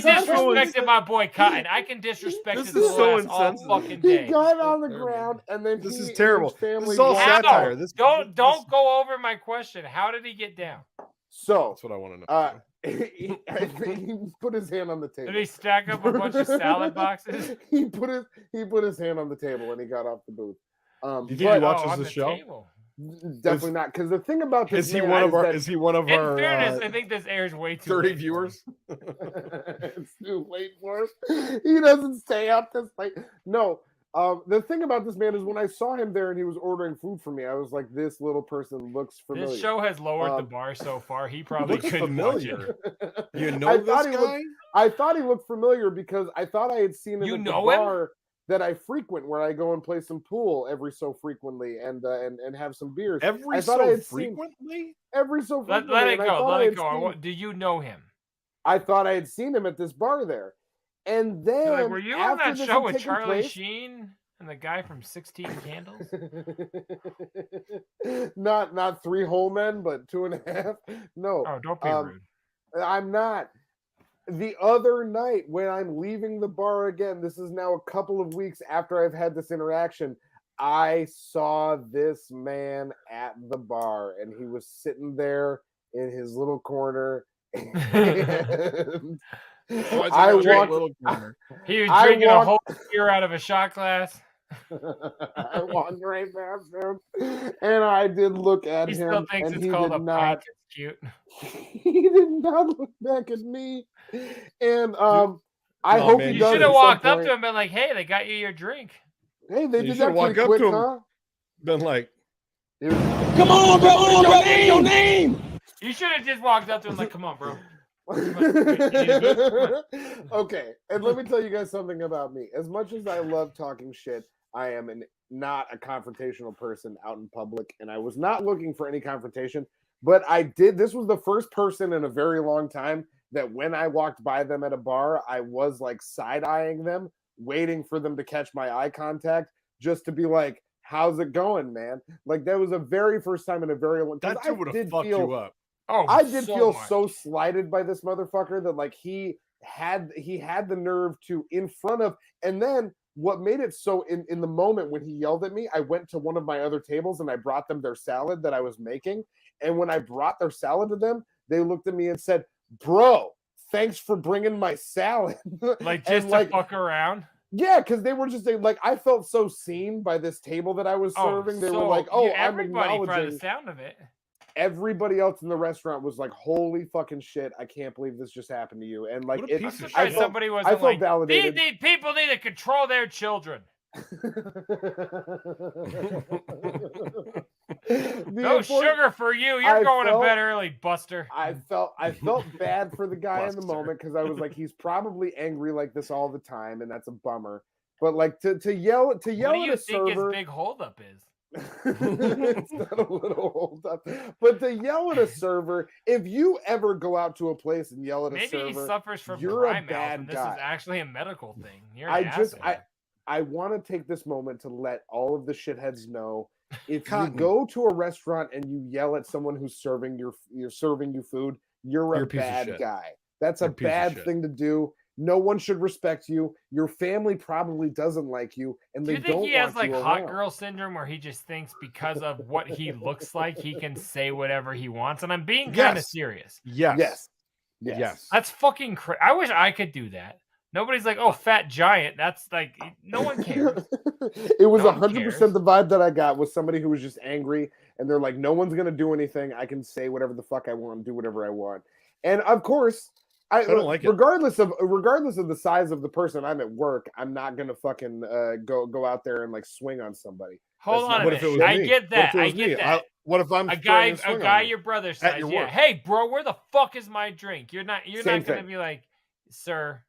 disrespected my boy Cotton. I can disrespect his little ass all fucking day. He got on the ground and then this is terrible. Family This is all satire. Don't go over my question. How did he get down? So that's what I want to know. He put his hand on the table. Did he stack up a bunch of salad boxes? He put his hand on the table and he got off the booth. Do you think he watches the show? Table. Definitely not, because the thing about this is he one of our? Is he one of in our? fairness, I think this airs way too 30 late viewers. It's too late for him. He doesn't stay up this late. No. The thing about this man is when I saw him there and he was ordering food for me, I was like, "This little person looks familiar." This show has lowered the bar so far. He probably couldn't watch it. You know this guy? I thought he looked familiar because I thought I had seen him at the bar that I frequent, where I go and play some pool every so frequently and have some beers. Every so frequently. Let it go. Let it go. Do you know him? I thought I had seen him at this bar there. And then, like, were you on that show with Charlie Sheen and the guy from 16 Candles? Not 3 whole men, but 2.5. No. Oh, don't be rude. I'm not. the other night when I'm leaving the bar again, this is now a couple of weeks after I've had this interaction, I saw this man at the bar and he was sitting there in his little corner. And I walked. He was drinking a whole beer out of a shot glass. I walked right past him, and I did look at him. He still thinks and it's he called did a not. pike. It's cute. He did not look back at me, and I hope he does. You should have walked up to him and been like, "Hey, they got you your drink." Hey, they did should that walk pretty up quick, to him. huh? Been like, Come on, bro. What's your name? You should have just walked up to him like, "Come on, bro." Okay, and let me tell you guys something about me. As much as I love talking shit, I am not a confrontational person out in public, and I was not looking for any confrontation, but I did. This was the first person in a very long time that when I walked by them at a bar, I was like side-eyeing them, waiting for them to catch my eye contact, just to be like, how's it going, man? Like, that was the very first time in a very long time. that dude would have fucked you up. Oh, I did feel much. so slighted by this motherfucker that like he had the nerve to in front of, and then what made it so in the moment when he yelled at me, I went to one of my other tables and I brought them their salad that I was making. And when I brought their salad to them, they looked at me and said, "Bro, thanks for bringing my salad." Like just to fuck around. Yeah, because they were just like, I felt so seen by this table that I was serving. They were like, "Oh, I'm everybody by acknowledging." the sound of it. Everybody else in the restaurant was like, "Holy fucking shit! I can't believe this just happened to you." And like, somebody wasn't felt like, validated. These people need to control their children. No sugar for you. You're going to bed early, Buster. I felt bad for the guy in the moment because I was like, he's probably angry like this all the time, and that's a bummer. But like to yell What do at you a think server, his big holdup is? it's not a little hold up, but to yell at a server, if you ever go out to a place and yell at a server, maybe he suffers from you're dry a mouth, bad and this guy. is actually a medical thing. You're an asshole. I want to take this moment to let all of the shitheads know, if Cotton. you go to a restaurant and you yell at someone who's serving you food, you're a piece of bad shit. guy. That's You're a a piece of bad shit. thing to do. No one should respect you. Your family probably doesn't like you, and Do they you think don't he has want like you hot around. girl syndrome where he just thinks because of what he looks like, he can say whatever he wants? And I'm being kind of serious. Yes. That's fucking crazy. I wish I could do that. Nobody's like, "Oh, fat giant." That's like, no one cares. It was No one 100% cares. the vibe that I got was somebody who was just angry, and they're like, no one's gonna do anything. I can say whatever the fuck I want and do whatever I want. And of course, I don't like it. regardless of the size of the person, I'm at work. I'm not gonna fucking go out there and like swing on somebody. Hold on a minute. I get that. I get that. What if I'm a guy your brother size? your Yeah. work? Hey, bro, where the fuck is my drink? You're not Same gonna thing. be like, "Sir."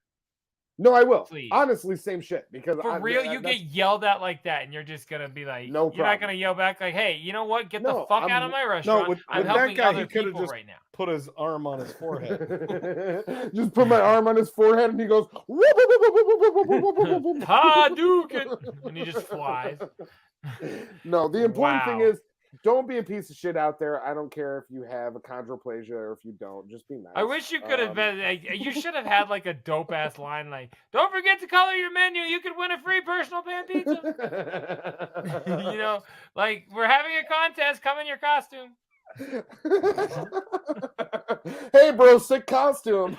No, I will. Please. Honestly, same shit. Because For real, you get yelled at like that, and you're just gonna be like, No you're not problem. gonna yell back like, "Hey, you know what? Get the No, fuck out I'm- of my No, restaurant. with I'm that helping guy, other he could have people just right now." put his arm on his forehead. Just put my arm on his forehead, and he goes, Hadouken! And he just flies. No, the important thing Wow. is, don't be a piece of shit out there. I don't care if you have a chondroplasia or if you don't. Just be nice. I wish you could have been. Like, you should have had like a dope ass line like, "Don't forget to color your menu. You could win a free personal pan pizza." You know, like, we're having a contest. Come in your costume. Hey, bro, sick costume.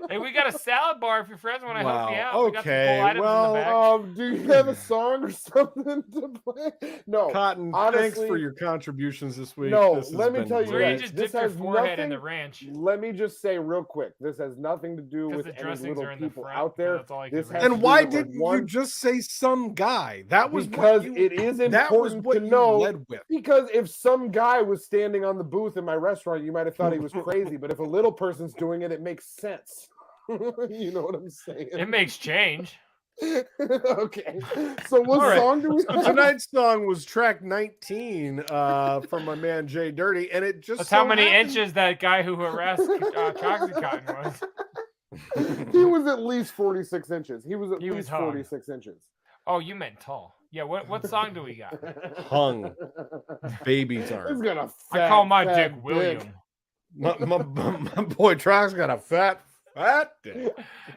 Hey, we got a salad bar if your friends want to help you Wow, out. We got some okay, cool items well, in the back. Do you have a song or something to play? No, Cotton, honestly, thanks for your contributions this week. No, This has let me been tell you Where you guys, just this dip your has forehead in the nothing- ranch. Let me just say real quick, this has nothing to do 'Cause with the any dressings little are in the people front, out 'cause there. that's all I This can has read. to And do why with, didn't one, you just say some guy? That was because what it is that was important what to you know. led with. Because if some guy was standing on the booth in my restaurant, you might have thought he was crazy. But if a little person's doing it, it makes sense. You know what I'm saying? It makes change. Okay. So what All right. song do we So have? tonight's song was track 19 from my man JDirty, and it just That's so how many happened- inches that guy who harassed Troxy Cotton was. He was at least 46 inches. He was at He was least hung. 46 inches. Oh, you meant tall. Yeah, what song do we got? hung baby's He's arm. got a I call my fat dick dick. William. My boy Trox got a fat That day.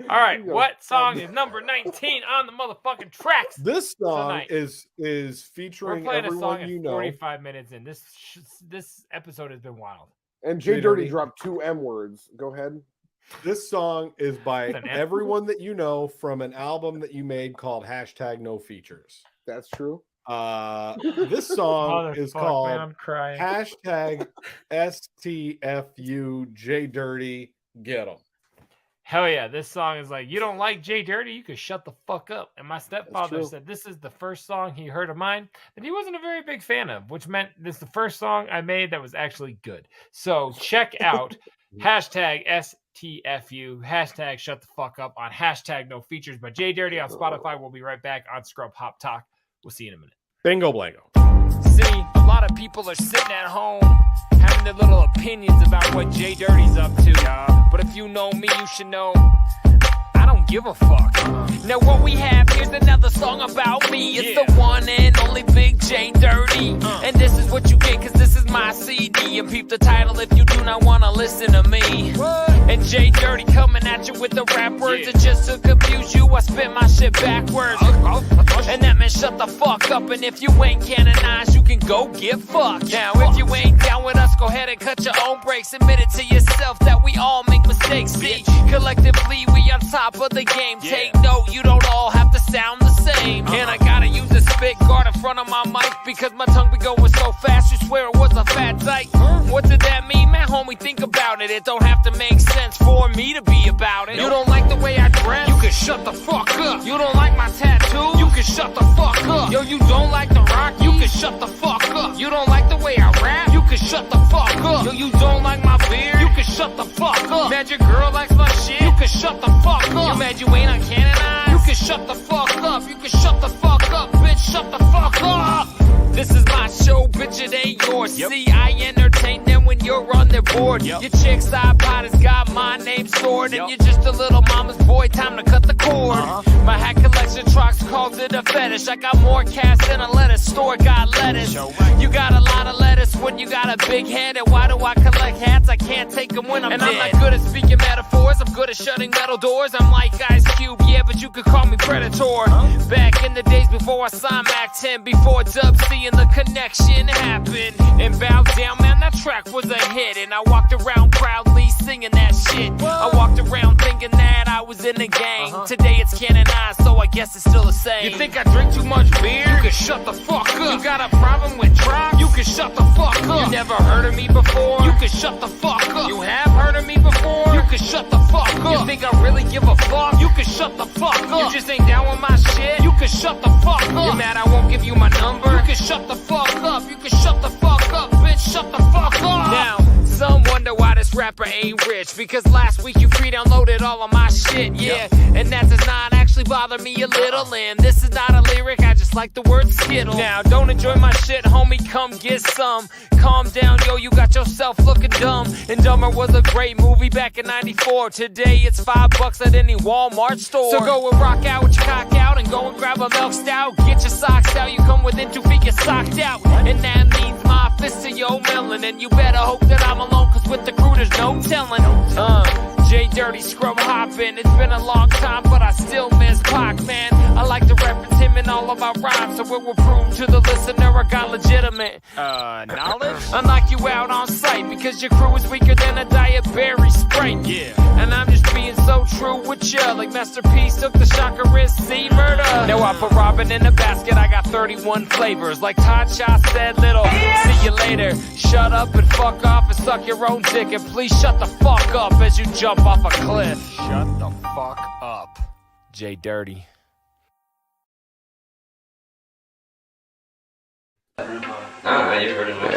All right, what song is number 19 on the motherfucking tracks? This song tonight? is We're featuring playing a song everyone at you know. 45 minutes in. This episode has been wild. And JDirty dropped 2 M words. Go ahead. This song is by An F everyone that you know from an album that you made called #No Features. That's true. This song is Motherfuck, called man, I'm crying. #STFU JDirty Get 'em. Hell yeah, this song is like, you don't like JDirty, you could shut the fuck up. And my stepfather true. said this is the first song he heard of mine that he wasn't a very big fan of, which meant this is the first song I made that was actually good. So check out #STFU, #shut the fuck up on #No Features by JDirty on Spotify. We'll be right back on Scrub Hop Talk. We'll see you in a minute. Bingo blango. See, a lot of people are sitting at home having their little opinions about what JDirty's up to. But if you know me, you should know I don't give a fuck. Now what we have here's another song about me. It's the one and only Big JDirty. And this is what you get, cause this is my CD. And peep the title if you do not want to listen to me. And JDirty coming at you with the rap words. And just to confuse you, I spit my shit backwards. And that meant shut the fuck up. And if you ain't canonized, you can go get fucked. Now if you ain't down with us, go ahead and cut your own breaks. Admit it to yourself that we all make mistakes. See, collectively we on top of the game. Take note, you don't all have to sound the same. And I gotta use a spit guard in front of my mic because my tongue be going so fast, you swear it was a fat dyke. What did that mean, man? Homie, think about it. It don't have to make sense for me to be about it. You don't like the way I dress? You can shut the fuck up. You don't like my tattoo? You can shut the fuck up. Yo, you don't like the rock? You can shut the fuck up. You don't like the way I rap? You can shut the fuck up. Yo, you don't like my beard? You can shut the fuck up. Mad your girl likes my shit? You can shut the fuck up. You mad you ain't on canonized? You can shut the fuck up. You can shut the fuck up, bitch. Shut the fuck up. This is my show, bitch, it ain't yours. See, I entertain them when you're on their board. Your chick's iPod has got my name stored. And you're just a little mama's boy, time to cut the cord. My hat collection, Trox calls it a fetish. I got more cash than a lettuce store, got lettuce. You got a lot of lettuce when you got a big head. And why do I collect hats? I can't take them when I'm dead. I'm not good at speaking metaphors, I'm good at shutting metal doors. I'm like Ice Cube, yeah, but you could call me Predator. Back in the days before I signed Mac 10, before Dub C and the connection happened. And Bow Down, man, that track was a hit. And I walked around proudly singing that shit. I walked around thinking that I was in the game. Today it's canonized, so I guess it's still the same. You think I drink too much beer? You can shut the fuck up. You got a problem with Trox? You can shut the fuck up. You never heard of me before? You can shut the fuck up. You have heard of me before? You can shut the fuck up. You think I really give a fuck? You can shut the fuck up. You just ain't down with my shit? You can shut the fuck up. You mad I won't give you my number? You can shut the fuck up. You can shut the fuck up, bitch. Shut the fuck up. Now, some wonder why this rapper ain't rich. Because last week you free downloaded all of my shit, yeah. And that does not actually bother me a little. And this is not a lyric, I just like the word skittle. Now, don't enjoy my shit, homie, come get some. Calm down, yo, you got yourself looking dumb. And Dumber was a great movie back in '94. Today it's $5 at any Walmart store. So go and rock out with your cock out and go and grab a milk stout. Get your socks out, you come within 2 feet, get socked out. And that means my fist to your melon. And you better hope that I'm alone, cause with the crew there's no telling. JDirty scrub hopping. It's been a long time, but I still miss Pac, man. I like to reference him in all of my rhymes, so it will prove to the listener I got legitimate knowledge. I knock you out on sight because your crew is weaker than a diabetes Sprite. Yeah, and I'm just being so true with ya, like Master P took the Shakaris C murder. Now I put Robin in the basket. I got 31 flavors, like Todd Shaw said. Little see you later. Shut up and fuck off and suck your own dick, and please shut the fuck up as you jump off a cliff. Shut the fuck up, JDirty. You've heard of it.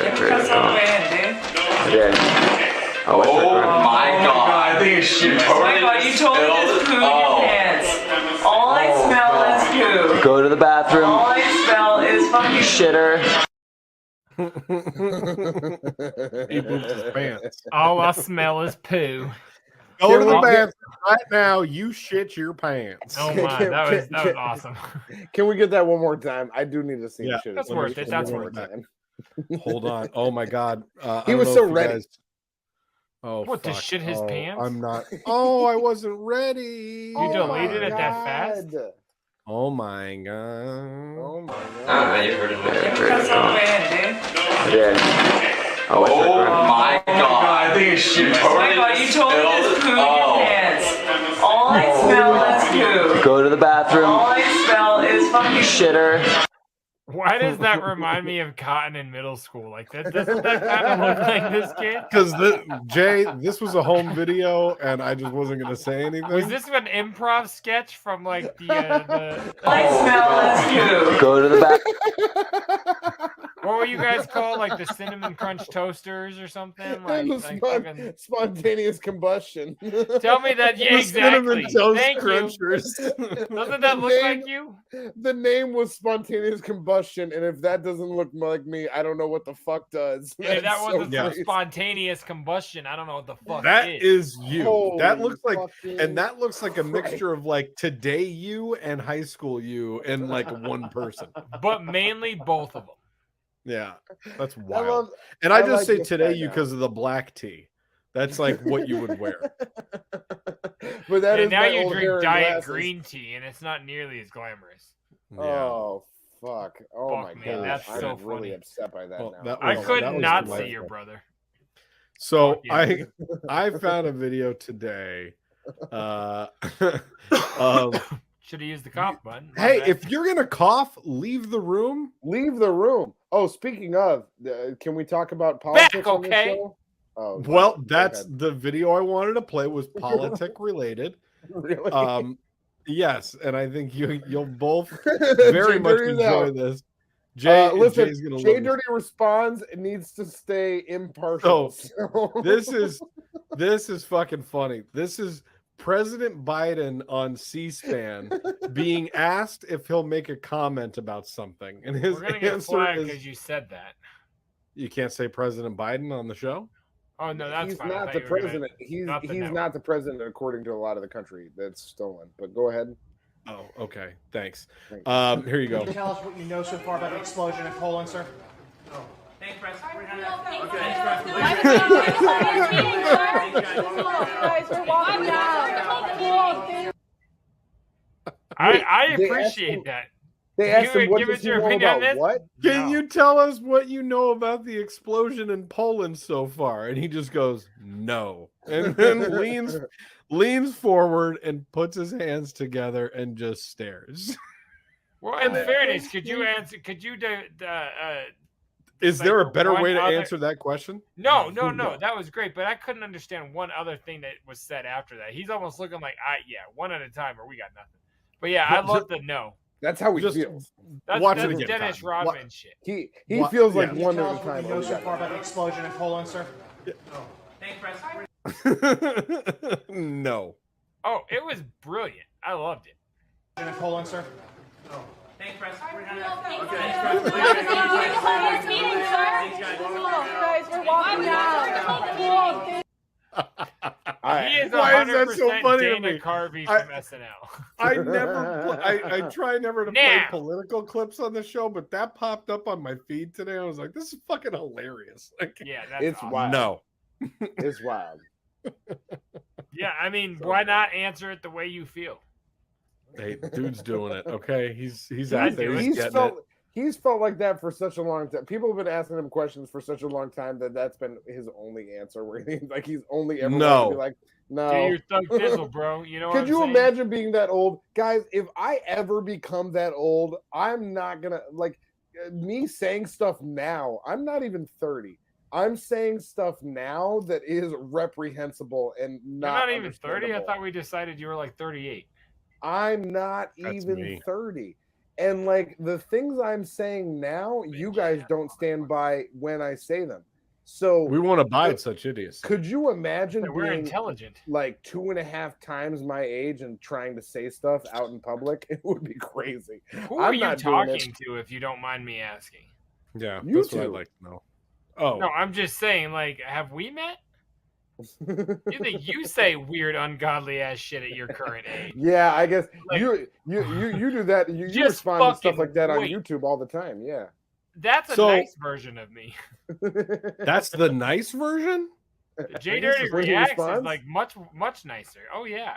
Oh my god, I think it's shit. Oh my god, you told me just poo in your pants. All I smell is poo. Go to the bathroom. All I smell is fucking shitter. He pooped his pants. All I smell is poo. Go to the bathroom right now. You shit your pants. Oh my, that was awesome. Can we get that one more time? I do need to see the shit. That's worth it. That's worth it. Hold on. Oh my god. He was so ready. Oh, What, to fuck. shit his Oh, pants? I'm not. Oh, I wasn't ready. You deleted it that fast? Oh my god. Oh my I god. don't know, you heard it. That's so bad, dude. Yeah. Oh my god. I think it's shit. Oh my god, you totally just pooed your pants. All I smell is poo. Go to the bathroom. All I smell is fucking Shitter. Why does that remind me of Cotton in middle school? Like that doesn't that kind of look like this kid? Because Jay, this was a home video, and I just wasn't gonna say anything. Was this an improv sketch from like the? All I smell is poo. Go to the bathroom. What were you guys called? Like the cinnamon crunch toasters or something? Like, fucking... spontaneous combustion. Tell me that. Yeah, exactly. Thank crunchers. you. Doesn't that look like you? The name was spontaneous combustion, and if that doesn't look like me, I don't know what the fuck does. Yeah, that That's wasn't so some crazy. spontaneous combustion. I don't know what the fuck That is you. That Holy looks like, fucking and that looks like a Christ. mixture of like today you and high school you and like one person. But mainly both of them. Yeah, that's I wild. love- And I I just like say this today guy you now. because of the black tee. That's like what you would wear. But that And is now my you old hair drink and diet glasses. green tea, and it's not nearly as glamorous. Yeah. Oh fuck! Oh Fuck, my man, god! that's I'm so really funny. upset by that Well, now. that I was- could that was not delightful. see your brother. So Fuck yeah. I found a video today. Of Should have used the cough button. My hey, bad. if you're gonna cough, leave the room. Leave the room. Oh, speaking of, can we talk about politics on this okay. show? Oh, Well, go that's ahead. the video I wanted to play was politic related. Really. Yes, and I think you'll both very much JDirty's enjoy out. this. Jay, Listen, Jay's gonna love Jay this. Dirty responds. It needs to stay impartial. So- This is fucking funny. This is President Biden on C-SPAN being asked if he'll make a comment about something, and his We're gonna get answer flagged is, because you said that. "You can't say President Biden on the show." Oh no, that's he's fine. I not thought the you were gonna- president. He's not the network. not the president according to a lot of the country that's stolen. But go ahead. Oh, okay. Thanks. Thank Here you go. Can you tell us what you know so far about the explosion in Poland, sir? Thanks, Press. I They appreciate asked that. They asked him, "What give does us he your know opinion on about this? what?" Can No. you tell us what you know about the explosion in Poland so far? And he just goes, "No," and then leans forward and puts his hands together and just stares. Well, in fairness, could you answer? Could you Is like there a better one way to other- answer that question? No, that was great, but I couldn't understand one other thing that was said after that. He's almost looking like, one at a time, or we got nothing. But yeah, I love the no. That's how he Just feels. watch That's it again, Dennis Cotton. Rodman shit. He What- feels like yeah. Can you one tell at a us what time. you know Oh, we so got far about nothing. the explosion in Poland, sir? Thanks, Press. No. Oh, it was brilliant. I loved it. In Poland, sir? Thanks, Press. He is Why is that so 100% funny to Dana me? Carvey I- from SNL. I never. I try never to play Now. political clips on the show, but that popped up on my feed today. I was like, "This is fucking hilarious!" Like, Yeah, that's It's awesome. wild. no. It's wild. Yeah, I mean, why not answer it the way you feel? Hey, dude's doing it. Okay, he's I out there. do it. He's getting it. He's felt like that for such a long time. People have been asking him questions for such a long time that that's been his only answer. Where he's only ever No. wanted to be like, no. Do your thug fizzle, bro. You know what Could I'm you saying? imagine being that old, guys? If I ever become that old, I'm not gonna like me saying stuff now. I'm not even 30. I'm saying stuff now that is reprehensible and You're not. not even 30? I understandable. thought we decided you were like 38. I'm not That's even me. 30. And like the things I'm saying now, you guys don't stand by when I say them. So We won't abide such idiots. could you imagine We're being intelligent. like 2.5 times my age and trying to say stuff out in public? It would be crazy. Who I'm are you not doing this. talking to, if you don't mind me asking? Yeah, You that's what I'd two. like to know. Oh, No, I'm just saying, like, have we met? You think you say weird, ungodly ass shit at your current age? Yeah, I guess Like- you do that. You Just respond to stuff fucking like that on wait. YouTube all the time. Yeah. That's a So- nice version of me. that's the nice version. JDirty When he reacts is responds? like much nicer. Oh yeah.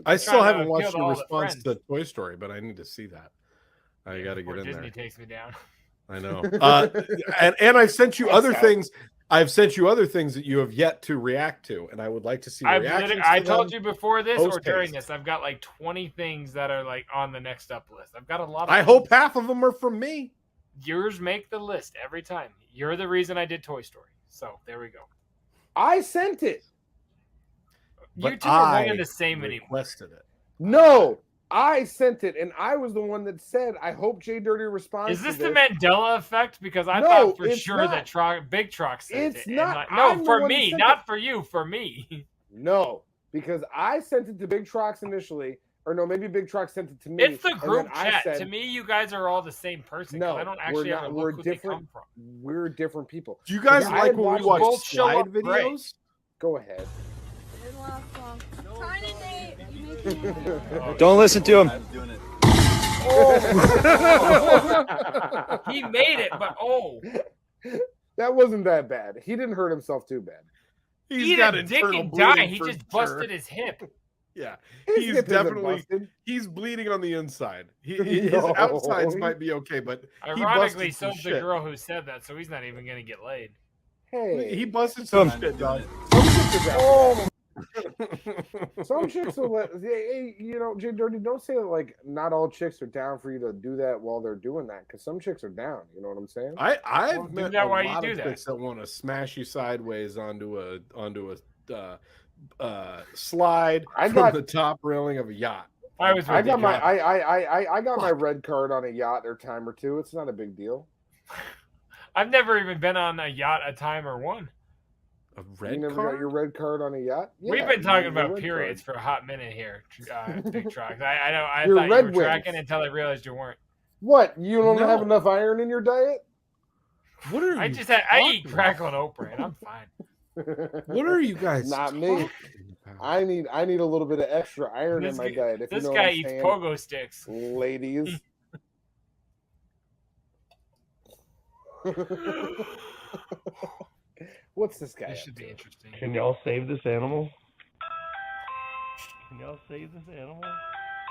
I still Trying to haven't watched appeal to your all the response friends. to Toy Story, but I need to see that. I got to get Before in Disney there. takes me down. I know. And I've sent you other things. I've sent you other things that you have yet to react to, and I would like to see reactions. I told you before this or post-haste. during this, I've got like 20 things that are like on the next up list. I've got a lot of I hope half of them are from me. Yours make the list every time. You're the reason I did Toy Story. So there we go. I sent it. You But two are one I and the same anymore. requested it. No, I sent it, and I was the one that said, "I hope JDirty responds." Is this to the Mandela effect? Because I No, thought for it's sure not. that Big Trox sent It's it. not. Like, I'm no, the for one that me, sent not it. for you, for me. No, because I sent it to Big Trox initially, or no, maybe Big Trox sent it to me. It's the and group then I chat. said, To me, you guys are all the same person. 'Cause No, I don't we're actually not. ever We're look who they different. come from. We're different people. Do you guys Because I like had when we watched watch both show slide up great. videos? Go ahead. Don't listen to him. He made it, but That wasn't that bad. He didn't hurt himself too bad. he didn't dick and die. He just busted his hip. Yeah, His he's hip isn't definitely busted. he's bleeding on the inside. His No. outsides might be okay, but Ironically, he busted some so's the shit. girl who said that, so he's not even gonna get laid. Hey, He busted some shit, dog. some chicks will let. Hey, JDirty, don't say that, like, not all chicks are down for you to do that while they're doing that, because some chicks are down. You know what I'm saying? I've Well, do met that a while you lot do of that. chicks that want to smash you sideways onto a slide from the top railing of a yacht. I got my red card on a yacht or time or two. It's not a big deal. I've never even been on a yacht a time or one. A You red never card? got your red card on a yacht? We've Yeah, been talking your about red periods card. for a hot minute here, Big Trox. I know. I Your thought you Red were Wings. tracking until I realized you weren't. What? You don't No. have enough iron in your diet? What are I you just had. I eat talking crackle and oat bran. I'm fine. What are you guys Not me. talking about? I need a little bit of extra iron in my diet. If This you know guy what I'm eats saying, pogo sticks. ladies. What's this guy? This up should to? be interesting. Can y'all save this animal? Can y'all save this animal?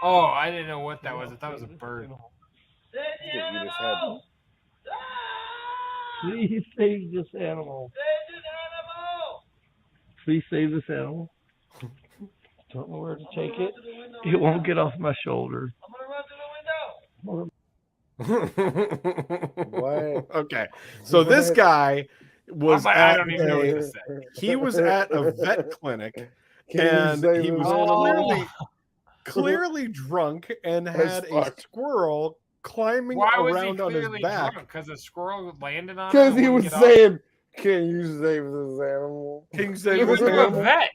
Oh, I didn't know what that was. I thought it was a bird. You just had- Please save this animal. Please save this animal. Don't know where to take it. It won't get off my shoulder. What? Okay, so this What? guy was I at don't even know what to a, say. he was at a vet clinic Can you and save he this was animal? clearly drunk and As had a fuck. squirrel climbing Why was he around on his clearly back. drunk? Because a squirrel landed on him. Because and he wouldn't was get off? saying, "Can you save this animal? Can you He save went this to a animal? vet.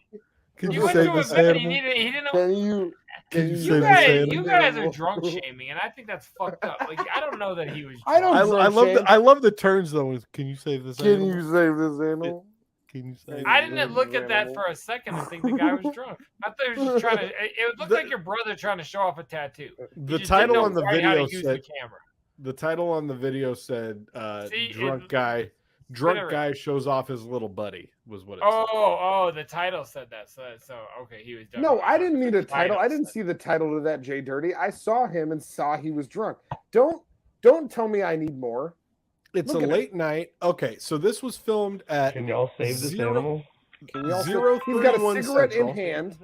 Can He you went save to a this vet. animal? He didn't know. Can you Can you save save this this You animal? guys are drunk shaming, and I think that's fucked up. Like, I don't know that he was. I don't drunk. I love the turns though. Can you save this Can animal? you save this animal? Can you save I this didn't look at that for a second and think the guy was drunk. I thought he was just trying to. It looked like your brother trying to show off a tattoo. He The just didn't title know on the quite how to video use said the camera. the title on the video said See, drunk it- guy literally. shows off his little buddy was what it Oh, the title said that. So okay, he was drunk. No, I didn't need a title. I didn't said- see the title to that JDirty. I saw him and saw he was drunk. Don't tell me I need more. said. It's Look a at late night. Okay, so this was filmed at Can y'all save this Zero- animal? Can you also, 031 he's got a cigarette Central. in hand.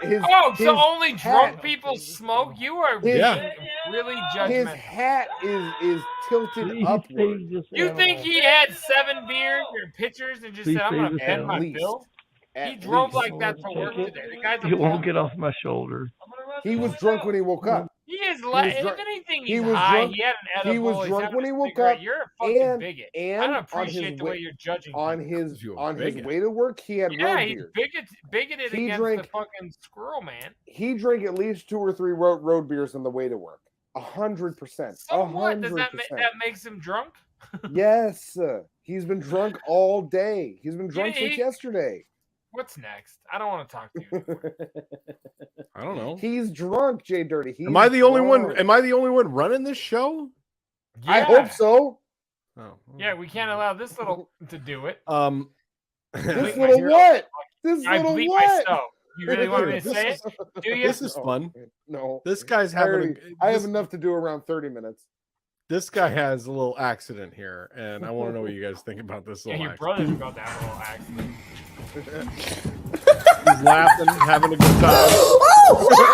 His So only drunk hat- people smoke? You are His- being really His judgmental. hat is tilted Please upward. save this You animal. think he had 7 beers or pitchers and just Please said, "I'm save gonna this bend my animal. bill"? He At drove least. like that to work Take it. today. The guy's a It won't plumber. get off my shoulder. He was drunk when he woke up. He is was like, if drunk- anything, he he's was high. drunk- He had an edible. he was he's drunk having when a he woke cigarette. up, You're a fucking and- bigot. and I don't on appreciate his the way way- you're judging. On people. his You're a on his bigot. way to work, he had Yeah, road he's beer. bigoted He against drank- the fucking squirrel man. He drank at least 2 or 3 road beers on the way to work. 100%. So what? Does that 100%. that makes him drunk? Yes, he's been drunk all day. He's been drunk since he- yesterday. What's next? I don't want to talk to you anymore. I don't know. He's drunk, JDirty. He's Am I the only one? drunk. Am I the only one running this show? I Yeah. hope so. Oh, Yeah, we can't allow this little to do it. This little what? This I little bleep what? myself. You really want me to say it? Do you? This is fun. No. This guy's I having. have enough to do around 30 minutes. This guy has a little accident here, and I want to know what you guys think about this little Yeah, your accident. brother's about to have a little accident. He's laughing, having a good time.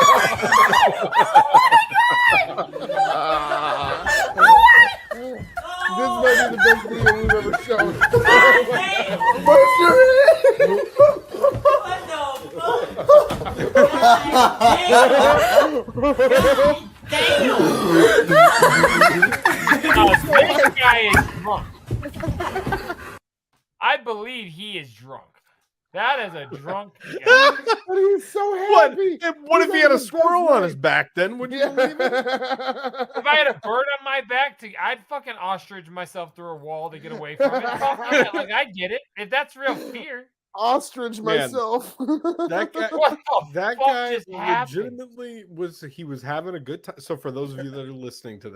This might be the best video we've ever shown. This guy is drunk. I believe he is drunk. That is a drunk guy. But he's so happy. What if he had a squirrel on his back? Then would you believe it? If I had a bird on my back, I'd fucking ostrich myself through a wall to get away from it. Like, I get it. If that's real fear. Ostrich myself. That guy, just legitimately was having a good time. So for those of you that are listening to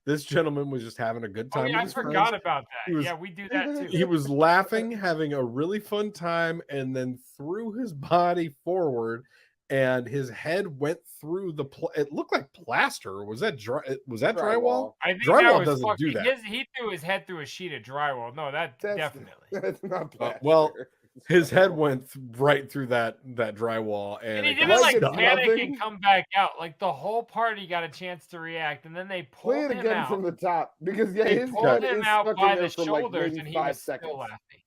this gentleman was just having a good time. I forgot about that. Yeah, we do that too. He was laughing, having a really fun time, and then threw his body forward, and his head went through the. It looked like plaster. Or was that drywall? I think drywall that was doesn't do that. He threw his head through a sheet of drywall. No, that's definitely. That's not plaster. Well, his head went right through that drywall, and he didn't like panic and come back out. Like the whole party got a chance to react, and then they pulled Play it him again out. from the top because They his pulled head him is out stuck by in there the for like shoulders, maybe and he 5 was seconds. still laughing.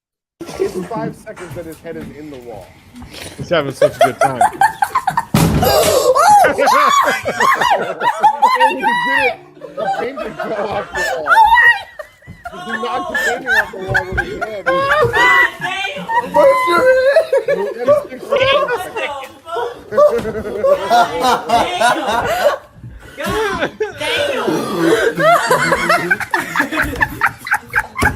It's 5 seconds that his head is in the wall. He's having such a good time. And he did it. The painting fell off the wall. He knocked the painting off the wall with his head.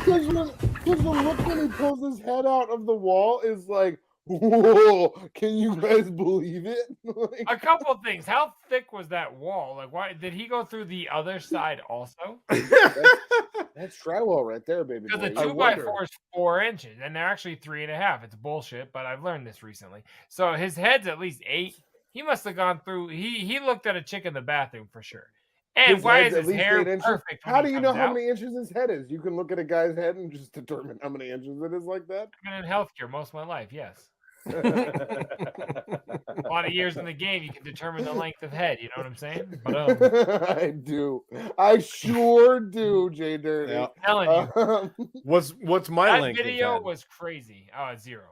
Because the look when he pulls his head out of the wall is like, whoa, can you guys believe it? Like, A couple of things. How thick was that wall? Like, why did he go through the other side also? that's drywall right there, baby. Because the boy. 2x4 is 4 inches, and they're actually 3.5. It's bullshit, but I've learned this recently. So his head's at least 8. He must have gone through. He looked at a chick in the bathroom for sure. And His why head's is at his least hair 8 inches? perfect? when How he do you know comes how out? many inches his head is? You can look at a guy's head and just determine how many inches it is like that. I've been in healthcare most of my life. Yes. A lot of years in the game, you can determine the length of head. You know what I'm saying? But, I do. I sure do, JDirty. Yeah. I'm telling you, What's my that length? video of head? was crazy. Oh, it's 0.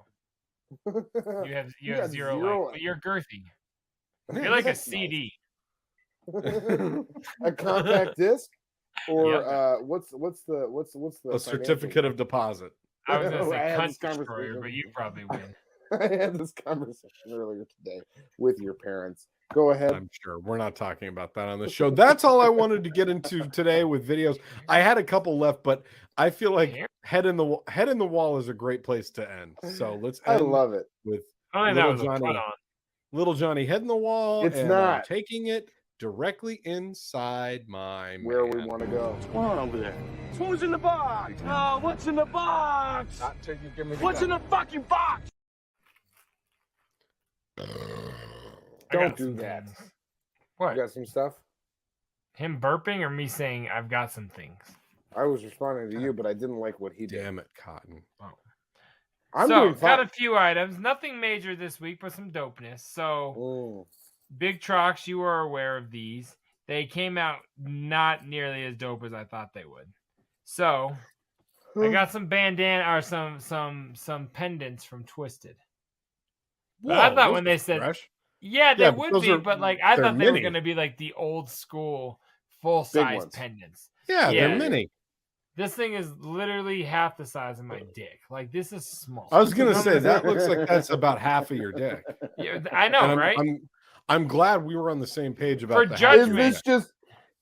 You have got zero zero length, but you're girthy. You're like a CD. A compact disc, or Yep. what's the A certificate of deposit. I was gonna I say had cunt this destroyer, conversation. but you probably win. I had this conversation earlier today with your parents. Go ahead. I'm sure we're not talking about that on the show. That's all I wanted to get into today with videos. I had a couple left, but I feel like head in the wall is a great place to end. So let's I end love it. with I think that little was a Johnny. put on. Little Johnny head in the wall. It's and not. taking it directly inside my Where we man. want to go. What's going on over there? Who's in the box? Oh, what's in the box? Not till you give me the What's in gun. the fucking box? I Don't got do some that. things. You What? got some stuff? Him burping or me saying I've got some things? I was responding to you, but I didn't like what he did. Damn it, Cotton. I'm so doing got fine. a few items. Nothing major this week, but some dopeness. So Big Trox, you are aware of these. They came out not nearly as dope as I thought they would. So I got some bandana or some pendants from Twisted. But I Whoa, thought those when are they said, fresh. yeah, they Yeah, but would those be, are- but like I they're thought they were mini. going to be like the old school full size ones. pendants. Yeah, Yeah. they're mini. This thing is literally half the size of my dick. Like this is small. I was gonna say that looks like that's about half of your dick. Yeah, I know, And I'm, right? I'm glad we were on the same page about For the judgment.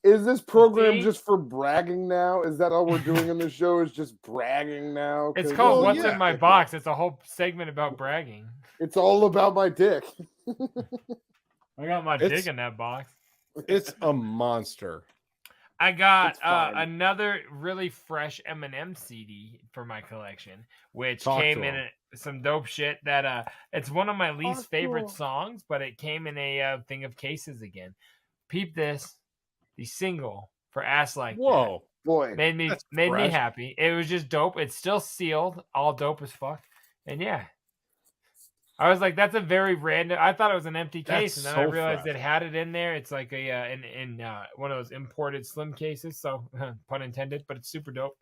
Is this program See? just for bragging now? Is that all we're doing in the show? Is just bragging now? It's 'Cause- called Well, What's yeah. in My Box. It's a whole segment about bragging. It's all about my dick. I got my It's- dick in that box. It's a monster. I got It's fine. another really fresh Eminem CD for my collection, which Talk came to in him. some dope shit. That it's one of my least Talk to favorite him. songs, but it came in a thing of cases again. Peep this, the single for "Ass Like Whoa, Boy, That made me that's made me fresh. happy. It was just dope. It's still sealed, all dope as fuck, and yeah. I was like, that's a very random. I thought it was an empty case, That's and then I so realized fresh. it had it in there. It's like a in one of those imported slim cases, so pun intended, but it's super dope.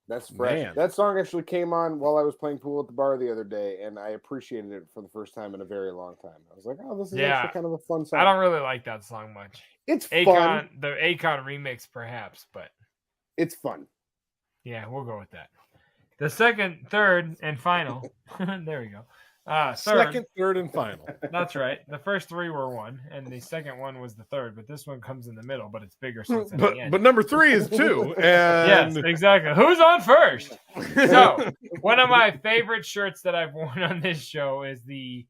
that's fresh. Man. That song actually came on while I was playing pool at the bar the other day, and I appreciated it for the first time in a very long time. I was like, oh, this is Yeah. actually kind of a fun song. I don't really like that song much. It's fun. The Akon remix, perhaps, but It's fun. yeah, we'll go with that. The second, third, and final. There we go. Third. Second, third, and final. That's right. The first three were one, and the second one was the third. But this one comes in the middle, but it's bigger, so it's at the end. But number 3 is 2. And Yes, exactly. Who's on first? So, one of my favorite shirts that I've worn on this show is the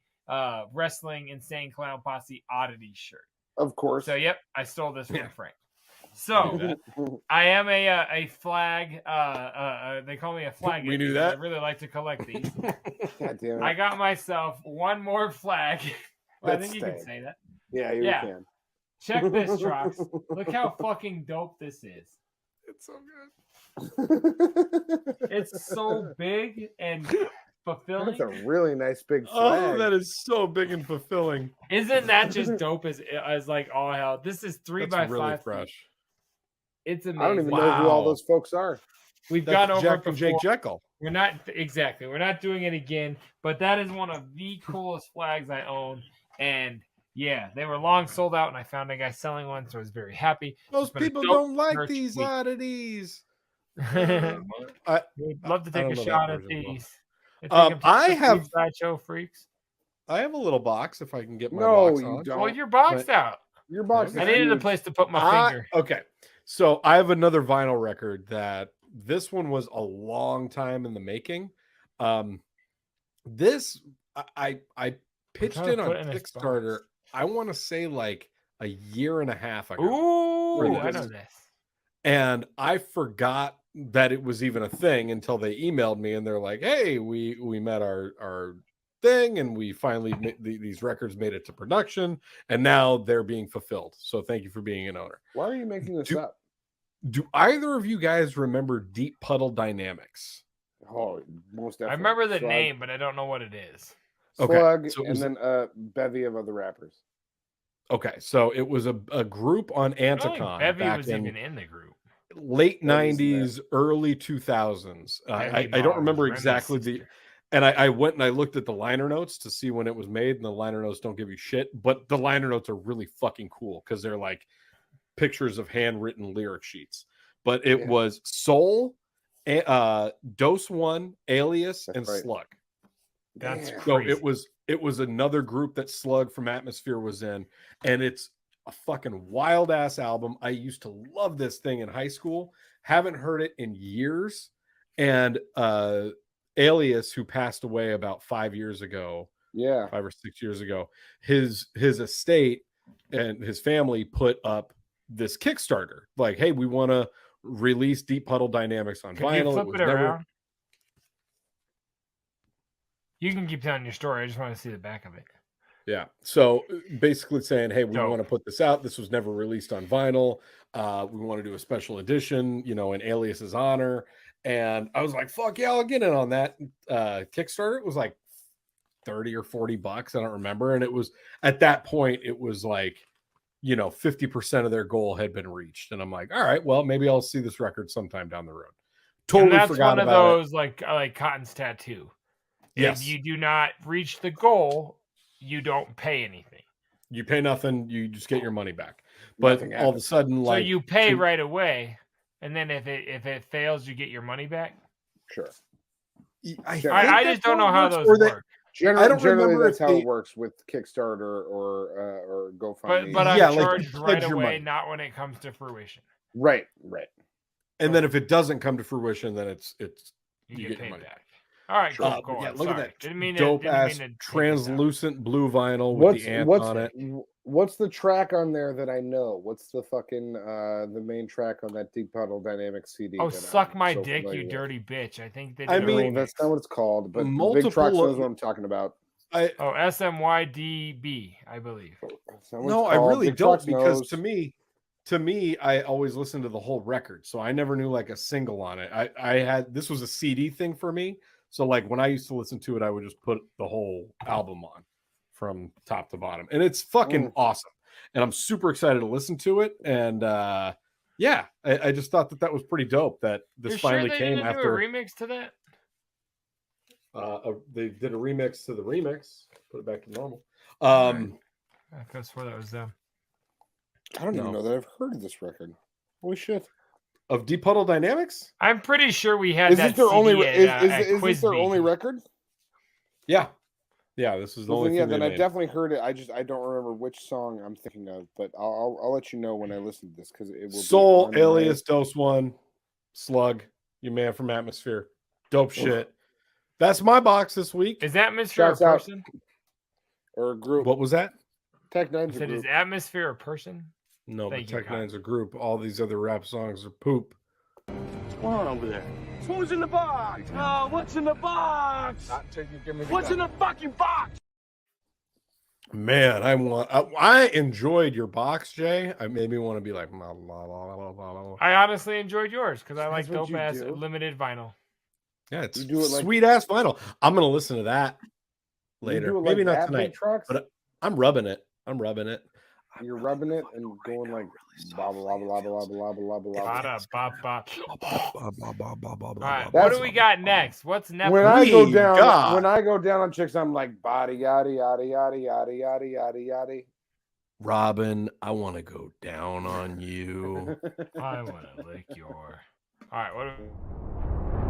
Wrestling Insane Clown Posse Oddity shirt. Of course. So, yep, I stole this from Frank. So, I am a flag. They call me a flag. We knew because that. I really like to collect these. God damn it. I got myself one more flag. Well, I That's think you can staying. say that. Yeah, you Yeah. can. Check this, Trox. Look how fucking dope this is. It's so good. It's so big and fulfilling. That's a really nice big flag. Oh, that is so big and fulfilling. Isn't that just dope as like all hell? This is 3 That's by really 5 fresh. It's amazing. I don't even know who all Wow. those folks are. We've That's gone over Jack it and Jake before. Jekyll. We're not doing it again, but that is one of the coolest flags I own. And yeah, they were long sold out, and I found a guy selling one, so I was very happy. Most It's been a people dope don't like merch these week. oddities. We'd love to I take don't a know shot that at version well. these. I have- sideshow freaks. I have a little box if I can get my No, box you on. don't. Well, you're boxed out. Your box is I needed a huge. place to put my finger. Okay. So I have another vinyl record that this one was a long time in the making. This I pitched trying to in on put it in its Kickstarter. box. I want to say like a year and a half ago. Ooh, for I this. know this. And I forgot that it was even a thing until they emailed me and they're like, "Hey, we met our thing and we finally these records made it to production and now they're being fulfilled. So thank you for being an owner." Why are you making this up? Do either of you guys remember Deep Puddle Dynamics? Oh, most definitely. I remember the Slug, name, but I don't know what it is. Okay, Slug, so it and was- then a bevy of other rappers. Okay, so it was a group on I don't think Anticon Bevy back was in even in the group. late Bevy's in there. 90s, early 2000s. I Bevy don't Ma remember was Remy's exactly the sister. and I went and I looked at the liner notes to see when it was made, and the liner notes don't give you shit, but the liner notes are really fucking cool because they're like pictures of handwritten lyric sheets. But it Yeah. was Soul, Dose One, Alias, That's and right. Slug. That's Damn. So crazy. it was another group that Slug from Atmosphere was in, and it's a fucking wild ass album. I used to love this thing in high school. Haven't heard it in years. And Alias, who passed away about 5 years ago, Yeah. 5 or 6 years ago, his estate and his family put up this Kickstarter. Like, hey, we want to release Deep Puddle Dynamics on Could vinyl. you flip was it never- around? You can keep telling your story. I just want to see the back of it. Yeah. So basically saying, hey, we Dope. want to put this out. This was never released on vinyl. We want to do a special edition, in Alias's honor. And I was like, fuck yeah, I'll get in on that. Kickstarter, it was like 30 or 40 bucks. I don't remember. And it was at that point, it was like, 50% of their goal had been reached. And I'm like, all right, well, maybe I'll see this record sometime down the road. Totally and that's forgot one of about those like Cotton's tattoo. Yes. If you do not reach the goal, you don't pay anything. You pay nothing, you just get your money back. But Nothing all of a sudden, So like you pay two- right away, and then if it fails, you get your money back. Sure. I I just don't know how those work. Generally, I don't remember that's if how they- it works with Kickstarter or GoFundMe. But I'm Yeah, like, charged you right pledge your away, money. not when it comes to fruition. right. And then if it doesn't come to fruition, then it's You, You get get paid money. back. All right, cool. yeah, Go on. look Sorry. at that Didn't mean dope to, ass take us out. translucent blue vinyl with the ant on it. What's the track on there that I know? What's the fucking the main track on that Deep Puddle Dynamics CD? Oh, that suck I'm my so dick, familiar you with? dirty bitch! I think they. I Did a mean, remix. That's not what it's called, but Big Multiple- Trox knows what I'm talking about. Oh, SMYDB, I believe. That's not what No, it's I called. really Big don't Trox because knows. to me, I always listen to the whole record, so I never knew like a single on it. I had this was a CD thing for me, so like when I used to listen to it, I would just put the whole album on from top to bottom, and it's fucking awesome. And I'm super excited to listen to it. And yeah, I just thought that was pretty dope that this You're finally sure they came didn't after do a remix to that? They did a remix to the remix, put it back to normal. I could have swore that was them. I don't even know that I've heard of this record. Holy shit! Of Deep Puddle Dynamics? I'm pretty sure we had Is that this their CD only? at, Is this their Quizbee. only record? Yeah, yeah. This is the Well, only then, yeah, thing. then they I made. definitely heard it. I don't remember which song I'm thinking of, but I'll let you know when I listen to this because it will. Soul, be on Alias, Dose One, Slug, You Man from Atmosphere, dope shit. That's my box this week. Is Atmosphere Shouts a out. person? Or a group. What was that? Tech I Nine's a said, group. is Atmosphere a person? No, Thank but you, Tech Kyle. Nine's a group. All these other rap songs are poop. What's going on over there? Who's in the box? Oh, what's in the box? What's in the fucking box? Man, I enjoyed your box, Jay. I made me want to be like, blah, blah, blah, blah, blah, blah. I honestly enjoyed yours because I like That's what dope you ass do. limited vinyl. Yeah, it's You do it like- sweet ass vinyl. I'm gonna listen to that later. do it Maybe like not that, tonight, Big Trox? but I'm rubbing it. I'm rubbing it. You're rubbing it and going like blah blah blah blah blah blah blah blah blah. Bada, bop, bop. All right, what That's- do we got next? What's next? When I go We down, got- when I go down on chicks, I'm like body yada yada yada yada yada yada yada. Robin, I want to go down on you. I want to lick your. All right, what?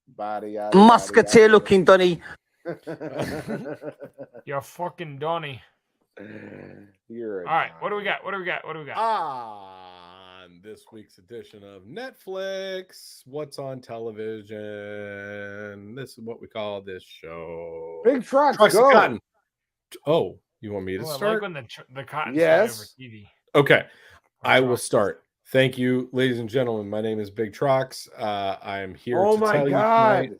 Body yada. Musketeer looking Donny. You're fucking Donny. You're All right, what do we got? What do we got? What do we got? On this week's edition of Netflix, what's on television? This is what we call this show. Big Trox, Troxy go. Cotton. Oh, you want me to Oh, I like start? when the cotton Yes. over TV. Okay, I will Trox. start. Thank you, ladies and gentlemen. My name is Big Trox. I am here Oh to my tell you God. tonight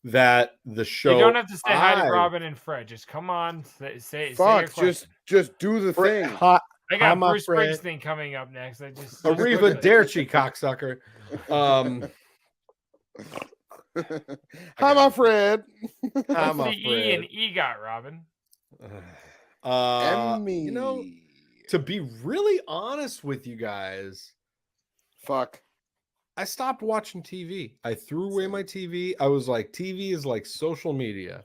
that the show. You don't have to say hi I- to Robin and Fred. Just come on, say your Fuck, question. just do the Fred- thing. Hot, I got I'm a Bruce Fred. Springsteen coming up next. I just Arrivederci, cocksucker. Hi, my Fred. I'm What's a the E and Fred. EGOT, Robin? Emmy. You know, to be really honest with you guys, Fuck. I stopped watching TV. I threw away my TV. I was like, TV is like social media.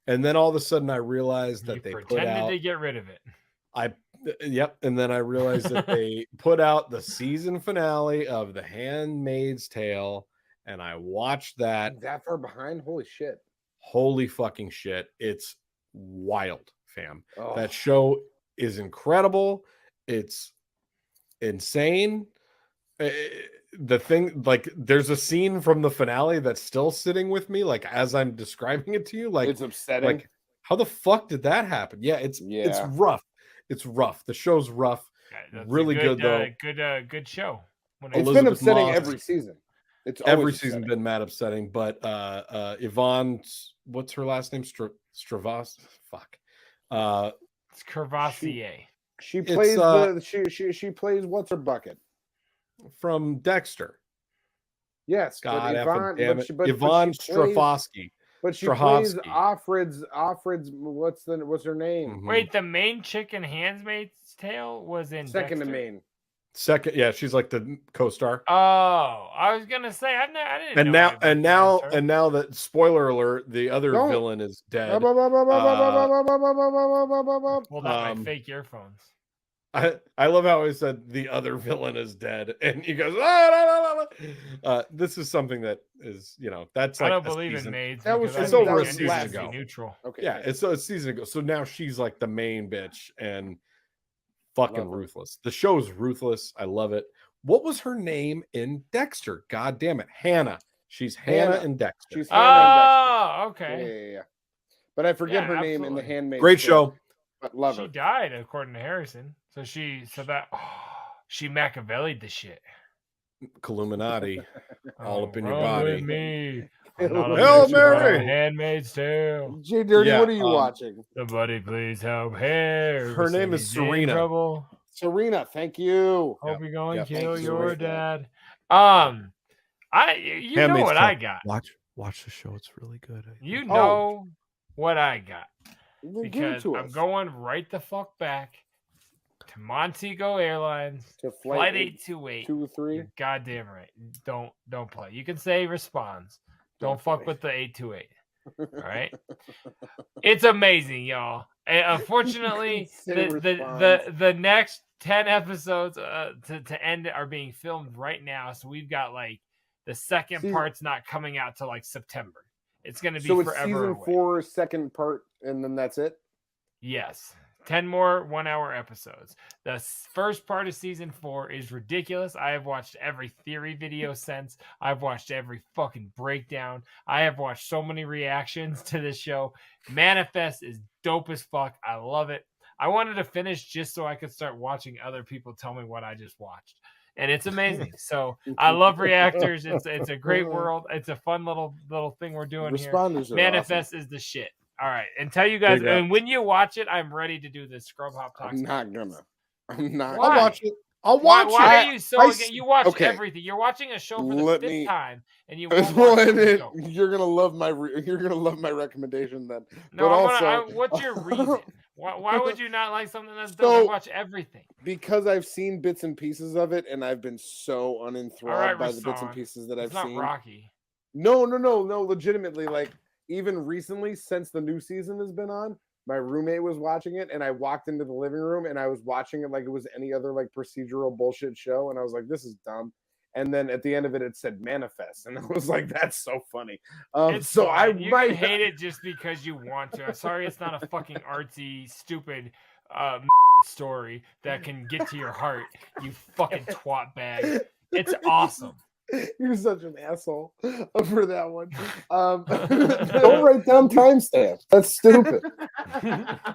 And then all of a sudden I realized that You they put pretended out to get rid of it. Yep. And then I realized that they put out the season finale of The Handmaid's Tale, and I watched that. That far behind? Holy shit. Holy fucking shit. It's wild, fam. Oh. That show is incredible. It's insane. The thing, like, there's a scene from the finale that's still sitting with me, like, as I'm describing it to you. Like, It's upsetting. like, how the fuck did that happen? Yeah, it's rough. It's rough. The show's rough. Yeah, that's a Really good, though. Good show. When It's it- been Elizabeth upsetting Moss. every season. It's Every always season's upsetting. been mad upsetting, but Yvonne, what's her last name? Stravas. Fuck. It's Crevassier. She It's, plays she plays what's her bucket? From Dexter. Yes, God, but effing damn it. she plays- Yvonne Strahovski. But she plays Strahovski. Offred's what's her name? Mhm. Wait, the main chick in Handmaid's Tale was in Second to Dexter? main. Second, yeah, she's like the co-star. Oh, I was gonna say I didn't. And know now, anybody and now, knows her. and now that spoiler alert, the other Don't. villain is dead. Hold on, Um, my fake earphones. I love how I said the other villain is dead, and he goes, "Ah, la, la, la, la." This is something that is, that's like I don't a believe season. in maids. That was because it's I over think a the season industry ago. Neutral. Okay. Yeah, it's a season ago. So now she's like the main bitch and fucking Love her. ruthless. The show's ruthless. I love it. What was her name in Dexter? God damn it, Hannah. She's Hannah and Dexter. She's Hannah and Oh, Dexter. okay. Yeah. But I forget Yeah, her name in The absolutely. Handmaid's Great Tale. show. But love She her. died, according to Harrison. So she Machiavelli'd the shit. Illuminati. All up in your Run body. with me. Hail Mary! Handmaid's Tale. JDirty, Yeah, what are you watching? Somebody please help Harry. Her name is Serena. Trouble. Serena, thank you. Hope you're going to Yep. kill Thank you, your Serena. dad. You know Handmaid's what Tale. I got. Watch the show. It's really good. You know what I got. Then give it Because to I'm us. going right the fuck back to Montego Airlines. To Flight 828. 2-3. You're goddamn right. Don't play. You can say responds. Don't fuck with the 828. All right. It's amazing, y'all. And unfortunately, the next 10 episodes to end are being filmed right now. So we've got like the second part's not coming out till like September. It's going to be So it's forever season away. 4, second part, and then that's it? Yes. 10 more 1-hour episodes. The first part of season 4 is ridiculous. I have watched every theory video since. I've watched every fucking breakdown. I have watched so many reactions to this show. Manifest is dope as fuck. I love it. I wanted to finish just so I could start watching other people tell me what I just watched. And it's amazing. So I love reactors. It's a great world. It's a fun little thing we're doing Responders here. are Manifest awesome. is the shit. All right. And tell you guys, Big up. and when you watch it, I'm ready to do this Scrub Hop Talks. I'm not gonna. I'm not. Why? I'll watch it. I'll watch why it. are you so against? You watch okay. everything. You're watching a show for the Let fifth me- time, and you won't watch the show. You're gonna love my recommendation then. No, but also, what's your reason? Why would you not like something that's done? So- I watch everything. because I've seen bits and pieces of it, and I've been so unenthralled All right, by the bits and Rashawn. pieces that It's I've not seen. Rocky. No. Legitimately, like even recently, since the new season has been on, my roommate was watching it, and I walked into the living room, and I was watching it like it was any other like procedural bullshit show, and I was like, "This is dumb." And then at the end of it, it said "manifest," and I was like, "That's so funny." It's So I fine. You might can hate it just because you want to. I'm sorry, it's not a fucking artsy, stupid story that can get to your heart. You fucking twat bag. It's awesome. You're such an asshole for that one. Don't write down timestamps. That's stupid. I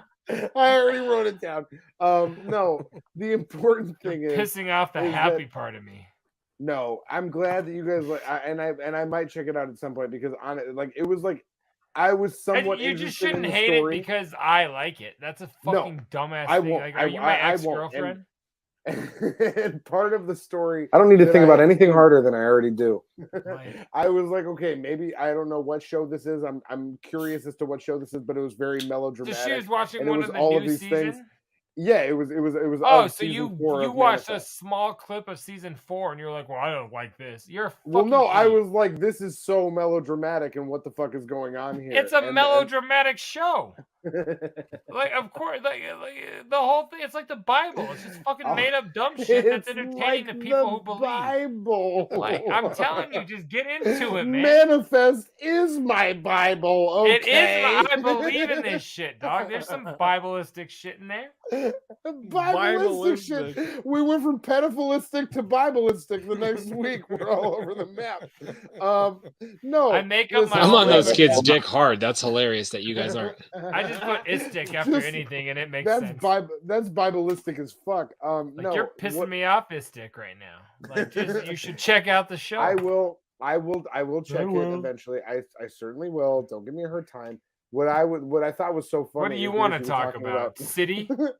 already wrote it down. No, the important thing is Pissing off the is happy that- part of me. No, I'm glad that you guys like, I might check it out at some point because on it, like it was like I was And somewhat. you just interested in shouldn't the hate story. it because I like it. That's a fucking dumbass I thing. won't. Like, are you my I won't. ex-girlfriend? And part of the story. I don't need to think about anything harder than I already do. I was like, okay, maybe I don't know what show this is. I'm curious as to what show this is, but it was very So melodramatic. she was watching and it one was of the all new of these season? things. Yeah, it was. Oh, of so season you 4 of watched a Manifest. small clip of season 4 and you're like, well, I don't like this. You're a Well, fucking no, I idiot. was like, this is so melodramatic, and what the fuck is going on here? It's a And- melodramatic show. Like, of course, like the whole thing. It's like the Bible. It's just fucking made up dumb shit that's It's entertaining like to people the who believe. Bible. Like, I'm telling you, just get into it, man. Manifest is my Bible. Okay. It is. I believe in this shit, dog. There's some Bibleistic shit in there. Bibleistic shit. We went from pedophilistic to Bibleistic the next week. We're all over the map. No, I make up my I'm on own those language. kids' dick hard. That's hilarious that you guys aren't. I just put istic after Just- anything, and it makes That's sense. That's Bibleistic as fuck. Like, No, you're pissing what- me off, istic, right now. Like, just you should check out the show. I will check it will. eventually. I certainly will. Don't give me a hard time. What I thought was so funny. What do you is want to because you were talk talking about?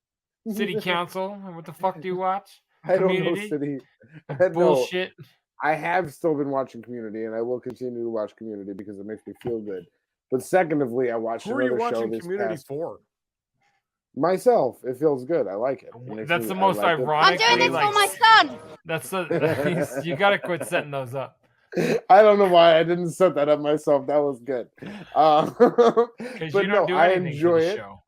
City council? What the fuck do you watch? I don't know Community? City. Bullshit. I have still been watching Community, and I will continue to watch Community because it makes me feel good. But secondly, I watched Who are you another show watching this Community past. for? Myself, it feels good. I like it. It makes That's me- the I most like it. ironic. I'm doing this for my son. That's the. You gotta quit setting those up. I don't know why I didn't set that up myself. That was good. Because But you don't no, do I anything enjoy for the it. show.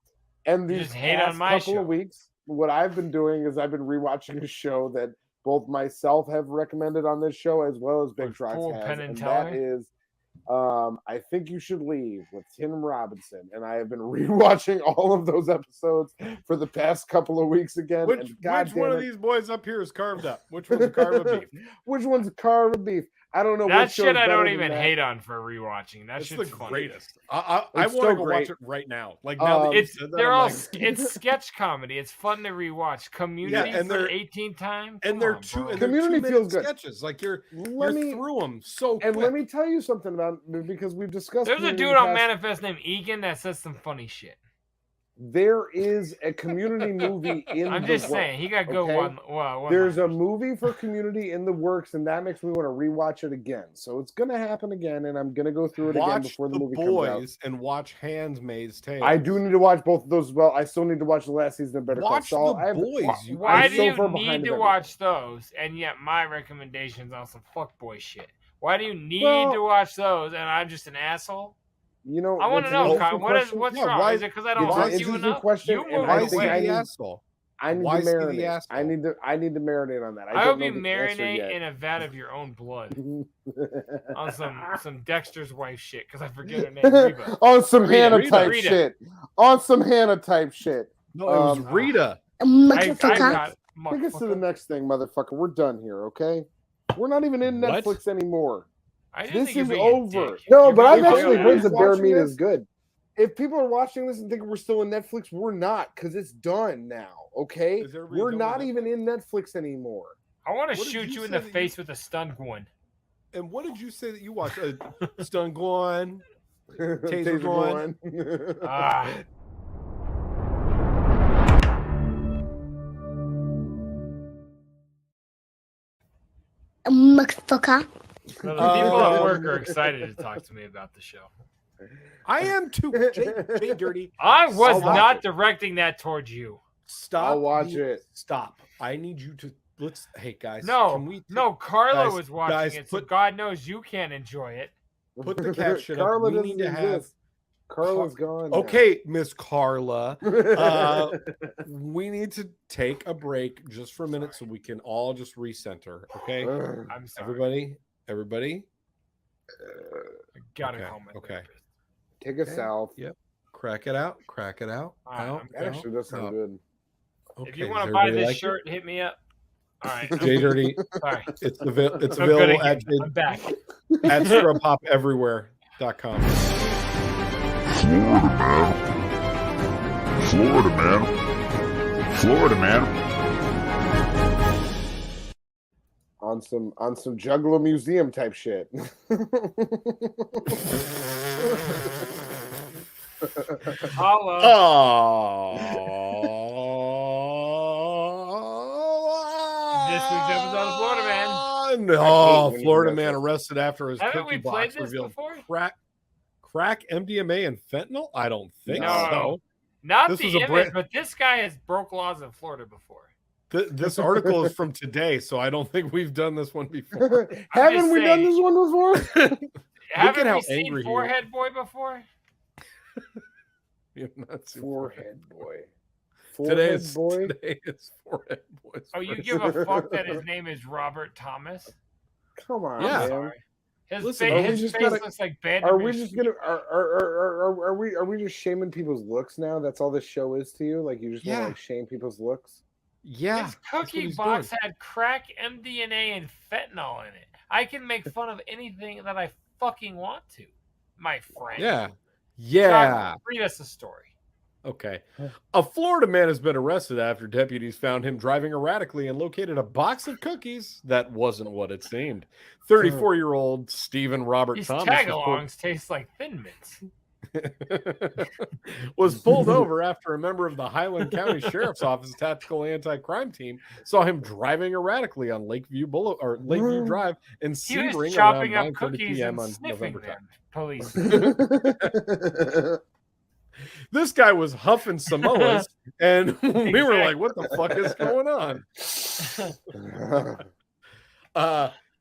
And You these just hate on past my couple show. of weeks, what I've been doing is I've been rewatching a show that both myself have recommended on this show as well as Big Trox Cool has, Penn and and Teller? that is I Think You Should Leave with Tim Robinson. And I have been rewatching all of those episodes for the past couple of weeks again. Which and one goddamn of it, these boys up here is carved up? Which one's a carved beef? Which one's carved beef? I don't know That what shit I don't better even than hate on for rewatching. That It's shit's the funny. greatest. I It's want to so go great. watch it right now. Like now that you It's said that, they're I'm all like, it's sketch comedy. It's fun to rewatch. Community and for they're- the 18th time. and Come they're on, two bro. and they're Community 2 feels minute good. sketches. Like you're Let me through them so and quick. let me tell you something about because we've discussed. There's a Community dude in the on past. Manifest named Egan that says some funny shit. There is a Community movie in I'm the just works, saying he got good okay? one. There's a movie for Community in the works, and that makes me want to rewatch it again. So it's gonna happen again, and I'm gonna go through it again Watch before the The movie comes out. Boys and watch Handmaid's Tale. I do need to watch both of those as well. I still need to watch the last season of Better Call Watch Saul. The Boys. Why I'm do so you far need behind to of watch those, and yet my recommendations on some fuckboy shit? Why do you need Well- to watch those, and I'm just an asshole? You know, I want to that's an know, interesting Kyle, question. what's Yeah, wrong? why- Is it because I don't It's an like you interesting enough? question, You and move I Why think is he away. I the need- asshole? I need Why to is he the marinate. asshole? I need to marinate on that. I don't hope know you the answer marinate yet. in a vat of your own blood on some Dexter's wife shit, because I forget her name. Reba. On some Rita, Hannah Rita, type Rita. shit. On some Hannah type shit. No, it was Rita. I got Take us to the next thing, motherfucker. We're done here, okay? We're not even in What? Netflix anymore. I just This think you're is being a over. dick. No, You're but being I've a actually dick. heard the Bear Watching Meat this? is good. If people are watching this and think we're still in Netflix, we're not, because it's done now, okay? Is everybody We're done not with even in Netflix anymore. I want to What did shoot you you in say the that face with a stun gun. And what did you say that you watched? Stun Guan. Taser Guan. Ah. Motherfucker. So the people at work are excited to talk to me about the show. I am too. JDirty. I was Stop not it. directing that towards you. Stop. I'll watch it. Stop. I need you to Hey guys. No, can we no, Carla guys- was watching guys, it, so put- God knows you can't enjoy it. put the cat shit up? Carla We need to doesn't have. exist. Carla's gone. now. Okay, Miss Carla. We need to take a break just for a minute so we can all just recenter. Okay, I'm sorry. everybody. I gotta Okay, call my okay. therapist. Take a south. Yep. Crack it out. Crack it out. All right, out, I'm That actually does sound out. good. Okay, If you does want to buy everybody this like it? shirt, hit me up. All right. JDirty. Sorry. It's I'm good available at again. I'm back. ScrubHopEverywhere.com. Florida, man. Florida, man. On some Juggalo Museum type shit. Holla. This week's episode of Florida Man. No, when you Florida do man that. arrested after his Haven't cookie we played box this revealed before? crack, MDMA, and fentanyl. I don't think No. so. Not This the was a image, brand- but this guy has broke laws in Florida before. This article is from today, so I don't think we've done this one before. Haven't we done this one before? Haven't how we seen angry he is. Forehead Boy before? We have not seen Forehead boy. Today Forehead is boy. Today is Forehead Boy's Oh, you first give a day. fuck that his name is Robert Thomas? Come on, Yeah. man. Sorry. His, Listen, fa- are we his just face gotta- looks like bad. Are we just gonna are we just shaming people's looks now? That's all this show is to you? Like you just want Yeah. to like shame people's looks? Yeah, His that's what cookie he's box doing. had crack, MDMA, and fentanyl in it. I can make fun of anything that I fucking want to, my friend. Yeah, Chuck, yeah. read us a story. Okay. A Florida man has been arrested after deputies found him driving erratically and located a box of cookies that wasn't what it seemed. 34-year-old Stephen Robert These Thomas tag-alongs taste like Thin Mints. was pulled over after a member of the Highland County Sheriff's Office Tactical Anti-Crime Team saw him driving erratically on Lakeview Lakeview Drive in He was Sebring chopping around up 9:30 cookies p.m. and on sniffing November 10th. them. Police. This guy was huffing Samoas, and we were like, "What the fuck is going on?"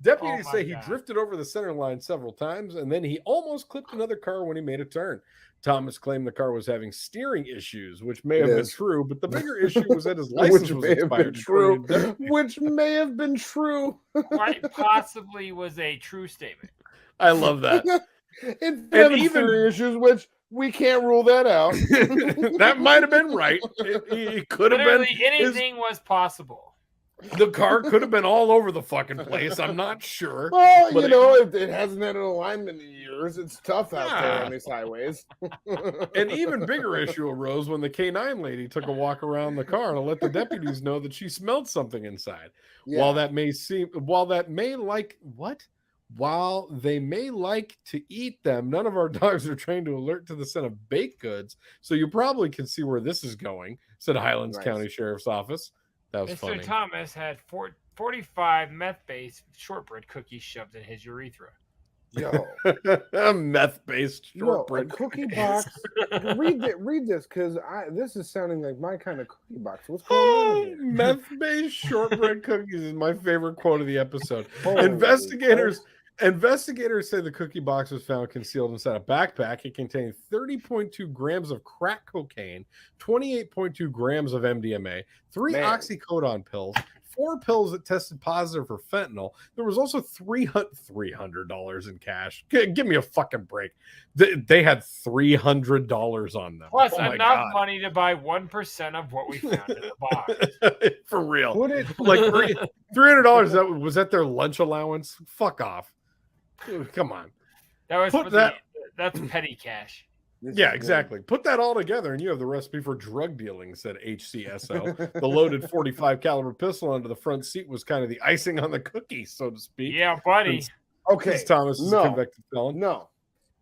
Deputies Oh my say he God. drifted over the center line several times, and then he almost clipped another car when he made a turn. Thomas claimed the car was having steering issues, which may have been true, but the bigger issue was that his license was expired. True. Which may have been true. Quite possibly was a true statement. I love that. It's having even- steering issues, which we can't rule that out. That might have been right. It could have been. Literally anything was possible. The car could have been all over the fucking place. I'm not sure. Well, but you know, it hasn't had an alignment in years. It's tough out there Yeah. on these highways. An even bigger issue arose when the K9 lady took a walk around the car to let the deputies know that she smelled something inside. Yeah. While they may like to eat them, none of our dogs are trained to alert to the scent of baked goods. So you probably can see where this is going, said Highlands Nice. County Sheriff's Office. That was Mr. funny. Thomas had 45 meth-based shortbread cookies shoved in his urethra. Yo, A meth-based yo, a shortbread cookie box. Read this, because this is sounding like my kind of cookie box. What's going on here? Meth-based shortbread cookies is my favorite quote of the episode. Holy Investigators say the cookie box was found concealed inside a backpack. It contained 30.2 grams of crack cocaine, 28.2 grams of MDMA, 3 Man. oxycodone pills, 4 pills that tested positive for fentanyl. There was also $300 in cash. Give me a fucking break. They had $300 on them. Plus, Oh my enough God. money to buy 1% of what we found in the box. For real. Put it Like $300 was that their lunch allowance? Fuck off. Come on. That was Put for that- that's petty cash. Yeah, exactly. Put that all together and you have the recipe for drug dealing, said HCSO. The loaded 45 caliber pistol under the front seat was kind of the icing on the cookie, so to speak. Yeah, buddy. Okay. Since Thomas is a convicted felon. No,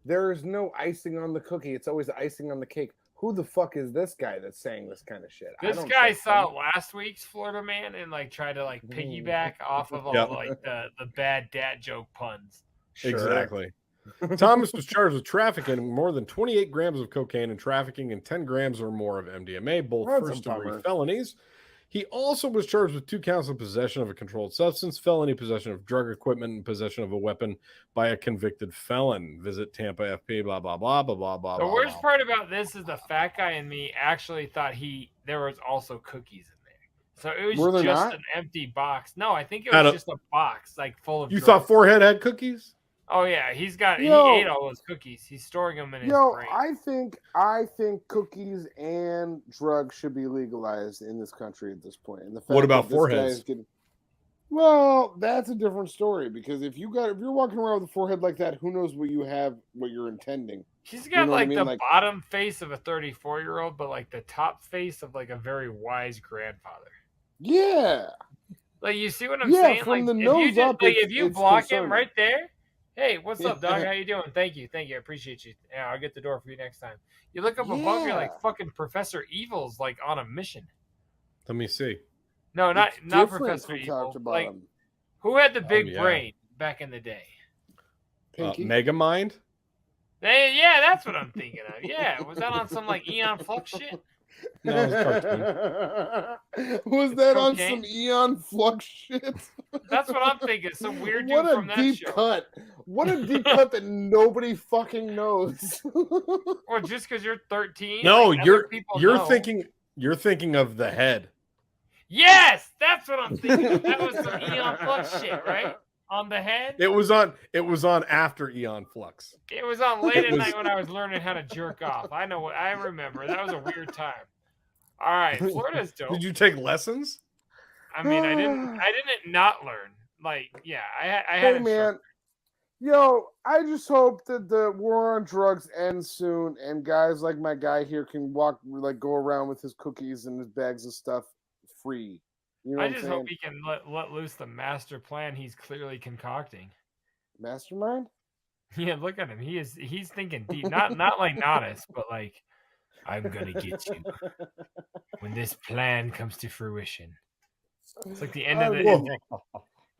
there is no icing on the cookie. It's always icing on the cake. Who the fuck is this guy that's saying this kind of shit? I This don't guy trust saw him. last week's Florida Man and like tried to like piggyback off of all Yep. like the bad dad joke puns. Sure. Exactly. Thomas was charged with trafficking more than 28 grams of cocaine and trafficking in 10 grams or more of MDMA, both That's a first-degree bummer. felonies. He also was charged with 2 counts of possession of a controlled substance, felony possession of drug equipment, and possession of a weapon by a convicted felon. Visit Tampa FP, blah, blah, blah, blah, blah, blah. The blah, worst blah. part about this is the fat guy in me actually thought there was also cookies in there. So it was Were there just not? an empty box. No, I think it I was don't- just a box like full of You drugs. thought Forehead had cookies? Oh yeah, he Yo. ate all those cookies. He's storing them in his Yo, brain. I think cookies and drugs should be legalized in this country at this point. And the fact What about that this guy foreheads? is getting, well, that's a different story because if you're walking around with a forehead like that, who knows what you have, what you're intending. He's You got know what I like mean? the Like- bottom face of a 34-year-old, but like the top face of like a very wise grandfather. Yeah. Like you see what I'm Yeah, saying? from Like the if you nose just, up, like it's- if you it's block him concerning. right there, hey, what's up, dog? Yeah. How you doing? Thank you, I appreciate you. Yeah, I'll get the door for you next time. You look up above, you're like Yeah. fucking Professor Evil's like on a mission. Let me see. No, not It's not different Professor from Evil. top to Like bottom. who had the big yeah. brain back in the day? Pinky. Megamind? Yeah, that's what I'm thinking of. Yeah, was that on some like Eon Flux shit? No, it was a cartoon. Was that on Cocaine? some Eon Flux shit? That's what I'm thinking. Some weird dude What from a that deep show. cut. What a deep cut that nobody fucking knows. Or just because you're 13? No, like, other people you're know. thinking of the head. Yes, that's what I'm thinking of. That was some Eon Flux shit, right? On the head. It was on after Eon Flux. It was on late at was- night when I was learning how to jerk off. I know what I remember. That was a weird time. All right, Florida's dope. Did you take lessons? I mean, I didn't not learn. Like, yeah, I had. Hey a man, yo, I just hope that the war on drugs ends soon, and guys like my guy here can go around with his cookies and his bags of stuff free. You know I what just I'm hope saying? he can let loose the master plan he's clearly concocting. Mastermind. Yeah, look at him. He's thinking deep. Not like Nodis, but like, I'm gonna get you when this plan comes to fruition. It's like the end of the.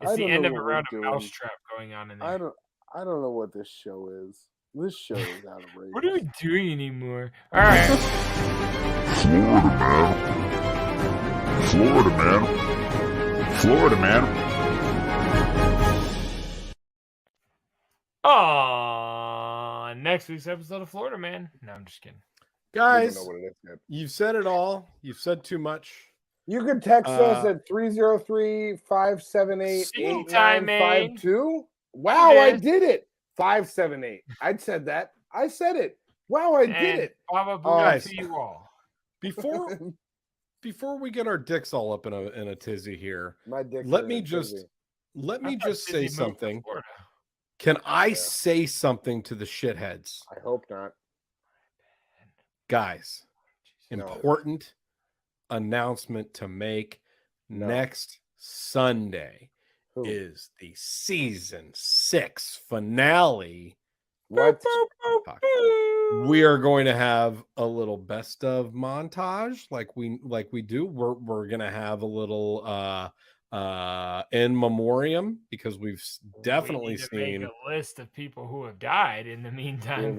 It's the end of a round of mousetrap going on in there. I don't know what this show is. This show is outrageous. What are we doing anymore? All right. Florida man. Florida man. Next week's episode of Florida Man. No, I'm just kidding. Guys, know what it is yet. you've said it all. You've said too much. You can text us at 303-578-8952. Wow, I did it. 578. I said that. I said it. Wow, I did it. Baba Booey Guys. to you all. Before before we get our dicks all up in a tizzy here, My dick. let me just say something. Can I say something to the shitheads? I hope not. Guys, important announcement to make. Next Sunday is the season 6 finale. What? We are going to have a little best of montage like we do. We're going to have a little in memoriam because we've definitely seen make a list of people who have died in the meantime.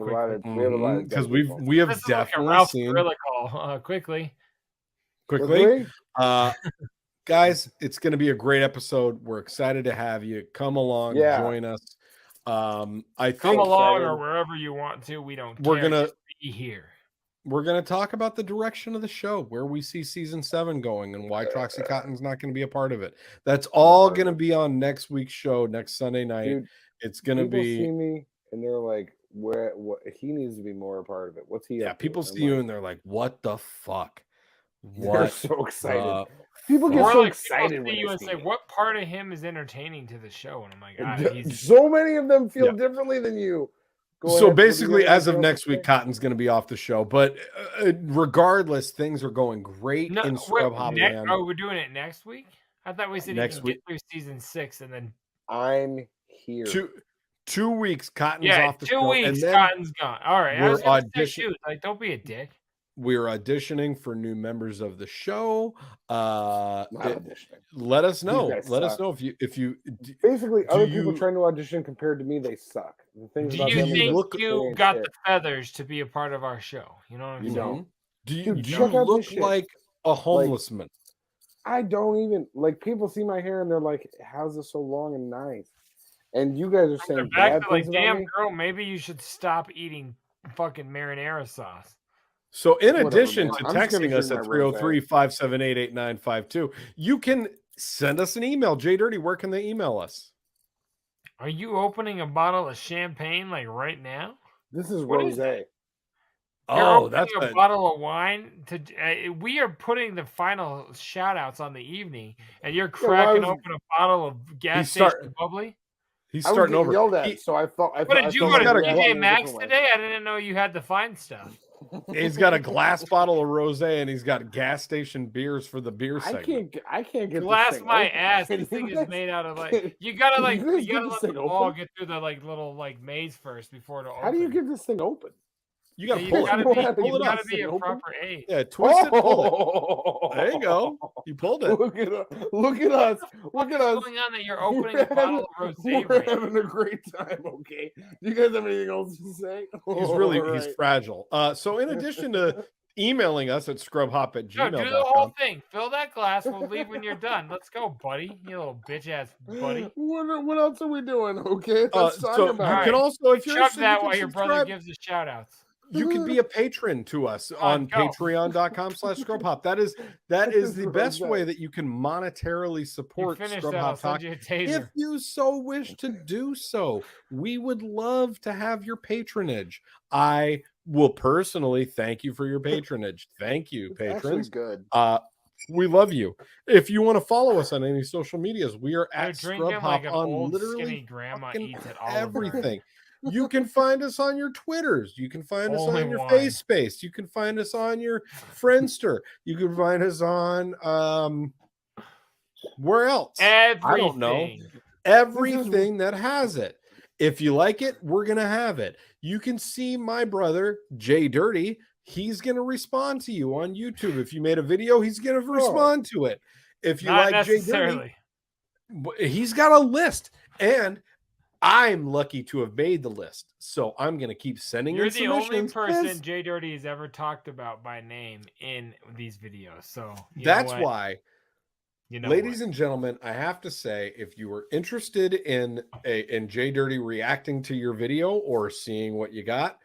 Because we have definitely seen quickly. Guys, it's going to be a great episode. We're excited to have you come along, join us. I think come along or wherever you want to. We don't care. We're gonna Just be here. We're gonna talk about the direction of the show, where we see season 7 going, and why Troxy Cotton's not going to be a part of it. That's all going to be on next week's show, next Sunday night. Dude, it's going to be. People see me and they're like, "What? He needs to be more a part of it." What's he? Yeah, people see you and they're like, "What the fuck?" They're so excited. People get so excited when you and say, "What part of him is entertaining to the show?" And I'm like, so many of them feel differently than you. So basically, as of next week, Cotton's going to be off the show. But regardless, things are going great in Scrub Hop Land. Oh, we're doing it next week? I thought we said next week get through season 6 and then I'm here. 2 weeks, Cotton's off the show. 2 weeks, and then Cotton's gone. All right, I was gonna say, shoot, like, don't be a dick. We're auditioning for new members of the show. Let us know. Let us know if you basically other people trying to audition compared to me, they suck. The things do you think you got the feathers to be a part of our show? You know what I'm saying? Do you look like a homeless man? I don't even like people see my hair and they're like, "How's this so long and nice?" And you guys are saying bad things about damn me? girl, maybe you should stop eating fucking marinara sauce. So in addition to texting us at 303-578-8952, you can send us an email. JDirty, where can they email us? Are you opening a bottle of champagne like right now? This is rosé. That's a bottle of wine. We are putting the final shout outs on the evening, and you're cracking open a bottle of gas station bubbly. He's starting over. Yelled at, so I thought. What did you go to TJ Maxx today? I didn't know you had to find stuff. He's got a glass bottle of rosé, and he's got gas station beers for the beer segment. I can't get glass this thing my open. ass. This thing is made out of like you gotta let the ball get through the like little like maze first before it opens. How do you get this thing open? You gotta pull it. You gotta be a proper age. Yeah, twist it, pull it. There you go. You pulled it. Look at us. Look at us. What's going on that you're opening a bottle of rosé? We're having a great time. Okay. Do you guys have anything else to say? He's fragile. So in addition to emailing us at scrubhop@gmail.com. Do the whole thing. Fill that glass. We'll leave when you're done. Let's go, buddy. You little bitch ass buddy. What else are we doing? Okay. Let's talk about. You can also, if you're chug that while your brother gives us shout outs. You can be a patron to us on patreon.com/scrubhop. That is the best way that you can monetarily support Scrub Hop Talk. If you so wish to do so, we would love to have your patronage. I will personally thank you for your patronage. Thank you, patrons. Good. We love you. If you want to follow us on any social medias, we are at Scrub Hop on literally everything. You can find us on your Twitters. You can find us on your FaceSpace. You can find us on your Friendster. You can find us on where else? Everything. I don't know. Everything that has it. If you like it, we're gonna have it. You can see my brother JDirty. He's gonna respond to you on YouTube. If you made a video, he's gonna respond to it. If you like JDirty, he's got a list, and I'm lucky to have made the list, so I'm going to keep sending You're in submissions. You're the only person JDirty has ever talked about by name in these videos, so that's why, ladies and gentlemen, I have to say, if you are interested in JDirty reacting to your video or seeing what you got,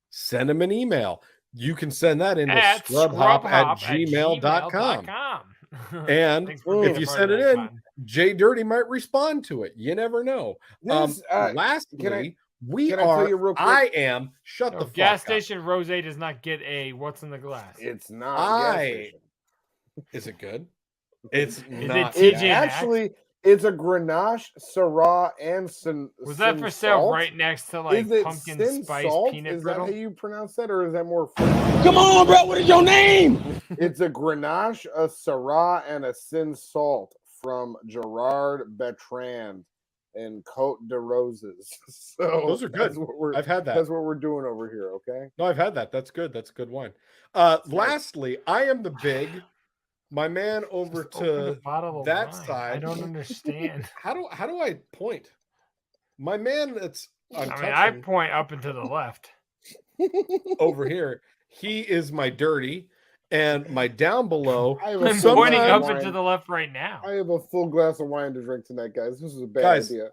send him an email. You can send that into scrubhop@gmail.com. And if you send it in, JDirty might respond to it. You never know. Lastly, I am shut the fuck gas up. station rosé does not get a what's in the glass. It's not. Is it good? It's TJ not. It Maxx? actually it's a Grenache, Syrah, and Was that for sale right next to like is it pumpkin Sin spice Salt? peanut Is brittle? that how you pronounce that, or is that more? Come on, bro. What is your name? It's a Grenache, a Syrah, and a Sin Salt from Gerard Bertrand and Côte de Roses. So Those are good. I've had that. That's what we're doing over here. Okay. No, I've had that. That's good. That's a good wine. Lastly, I am the big. My man over to that side. I don't understand. How do I point? My man that's I point up and to the left. over here. He is my dirty, and my down below. I'm pointing up and to the left right now. I have a full glass of wine to drink tonight, guys. This is a bad idea.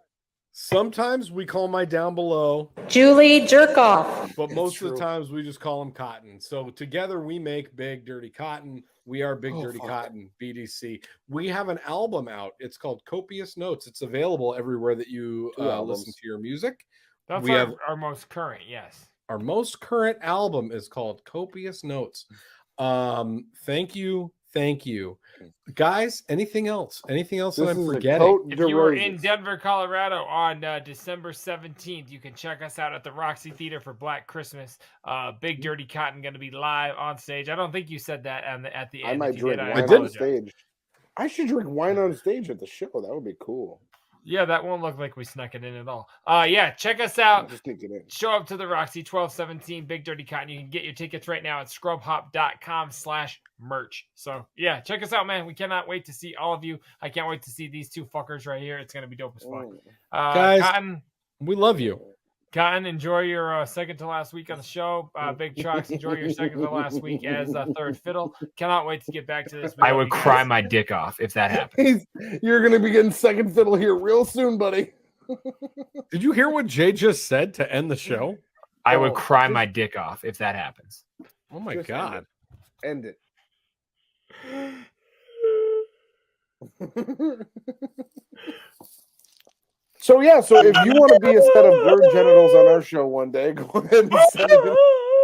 Sometimes we call my down below Julie Jerkoff. but most of the times we just call him Cotton. So together we make Big Dirty Cotton. We are Big Dirty Cotton, BDC. We have an album out. It's called Copious Notes. It's available everywhere that you listen to your music. That's we have our most current, yes. our most current album is called Copious Notes. Thank you. Guys, anything else? Anything else that I'm forgetting? If you were in Denver, Colorado on December 17th, you can check us out at the Roxy Theater for Black Christmas. Big Dirty Cotton going to be live on stage. I don't think you said that at the end. I might If you drink did, wine on stage. I should drink wine on stage at the show. That would be cool. Yeah, that won't look like we snuck it in at all. Yeah, check us out. Just sneak it in. Show up to the Roxy 1217 Big Dirty Cotton. You can get your tickets right now at scrubhop.com/merch. So yeah, check us out, man. We cannot wait to see all of you. I can't wait to see these two fuckers right here. It's gonna be dope as fuck. Guys, Cotton, we love you. Cotton, enjoy your second to last week on the show. Big Trox, enjoy your second to last week as third fiddle. Cannot wait to get back to this. I would cry my dick off if that happened. You're going to be getting second fiddle here real soon, buddy. Did you hear what Jay just said to end the show? I would cry my dick off if that happens. Oh my God. End it. So if you want to be a set of bird genitals on our show one day, go ahead and send it in.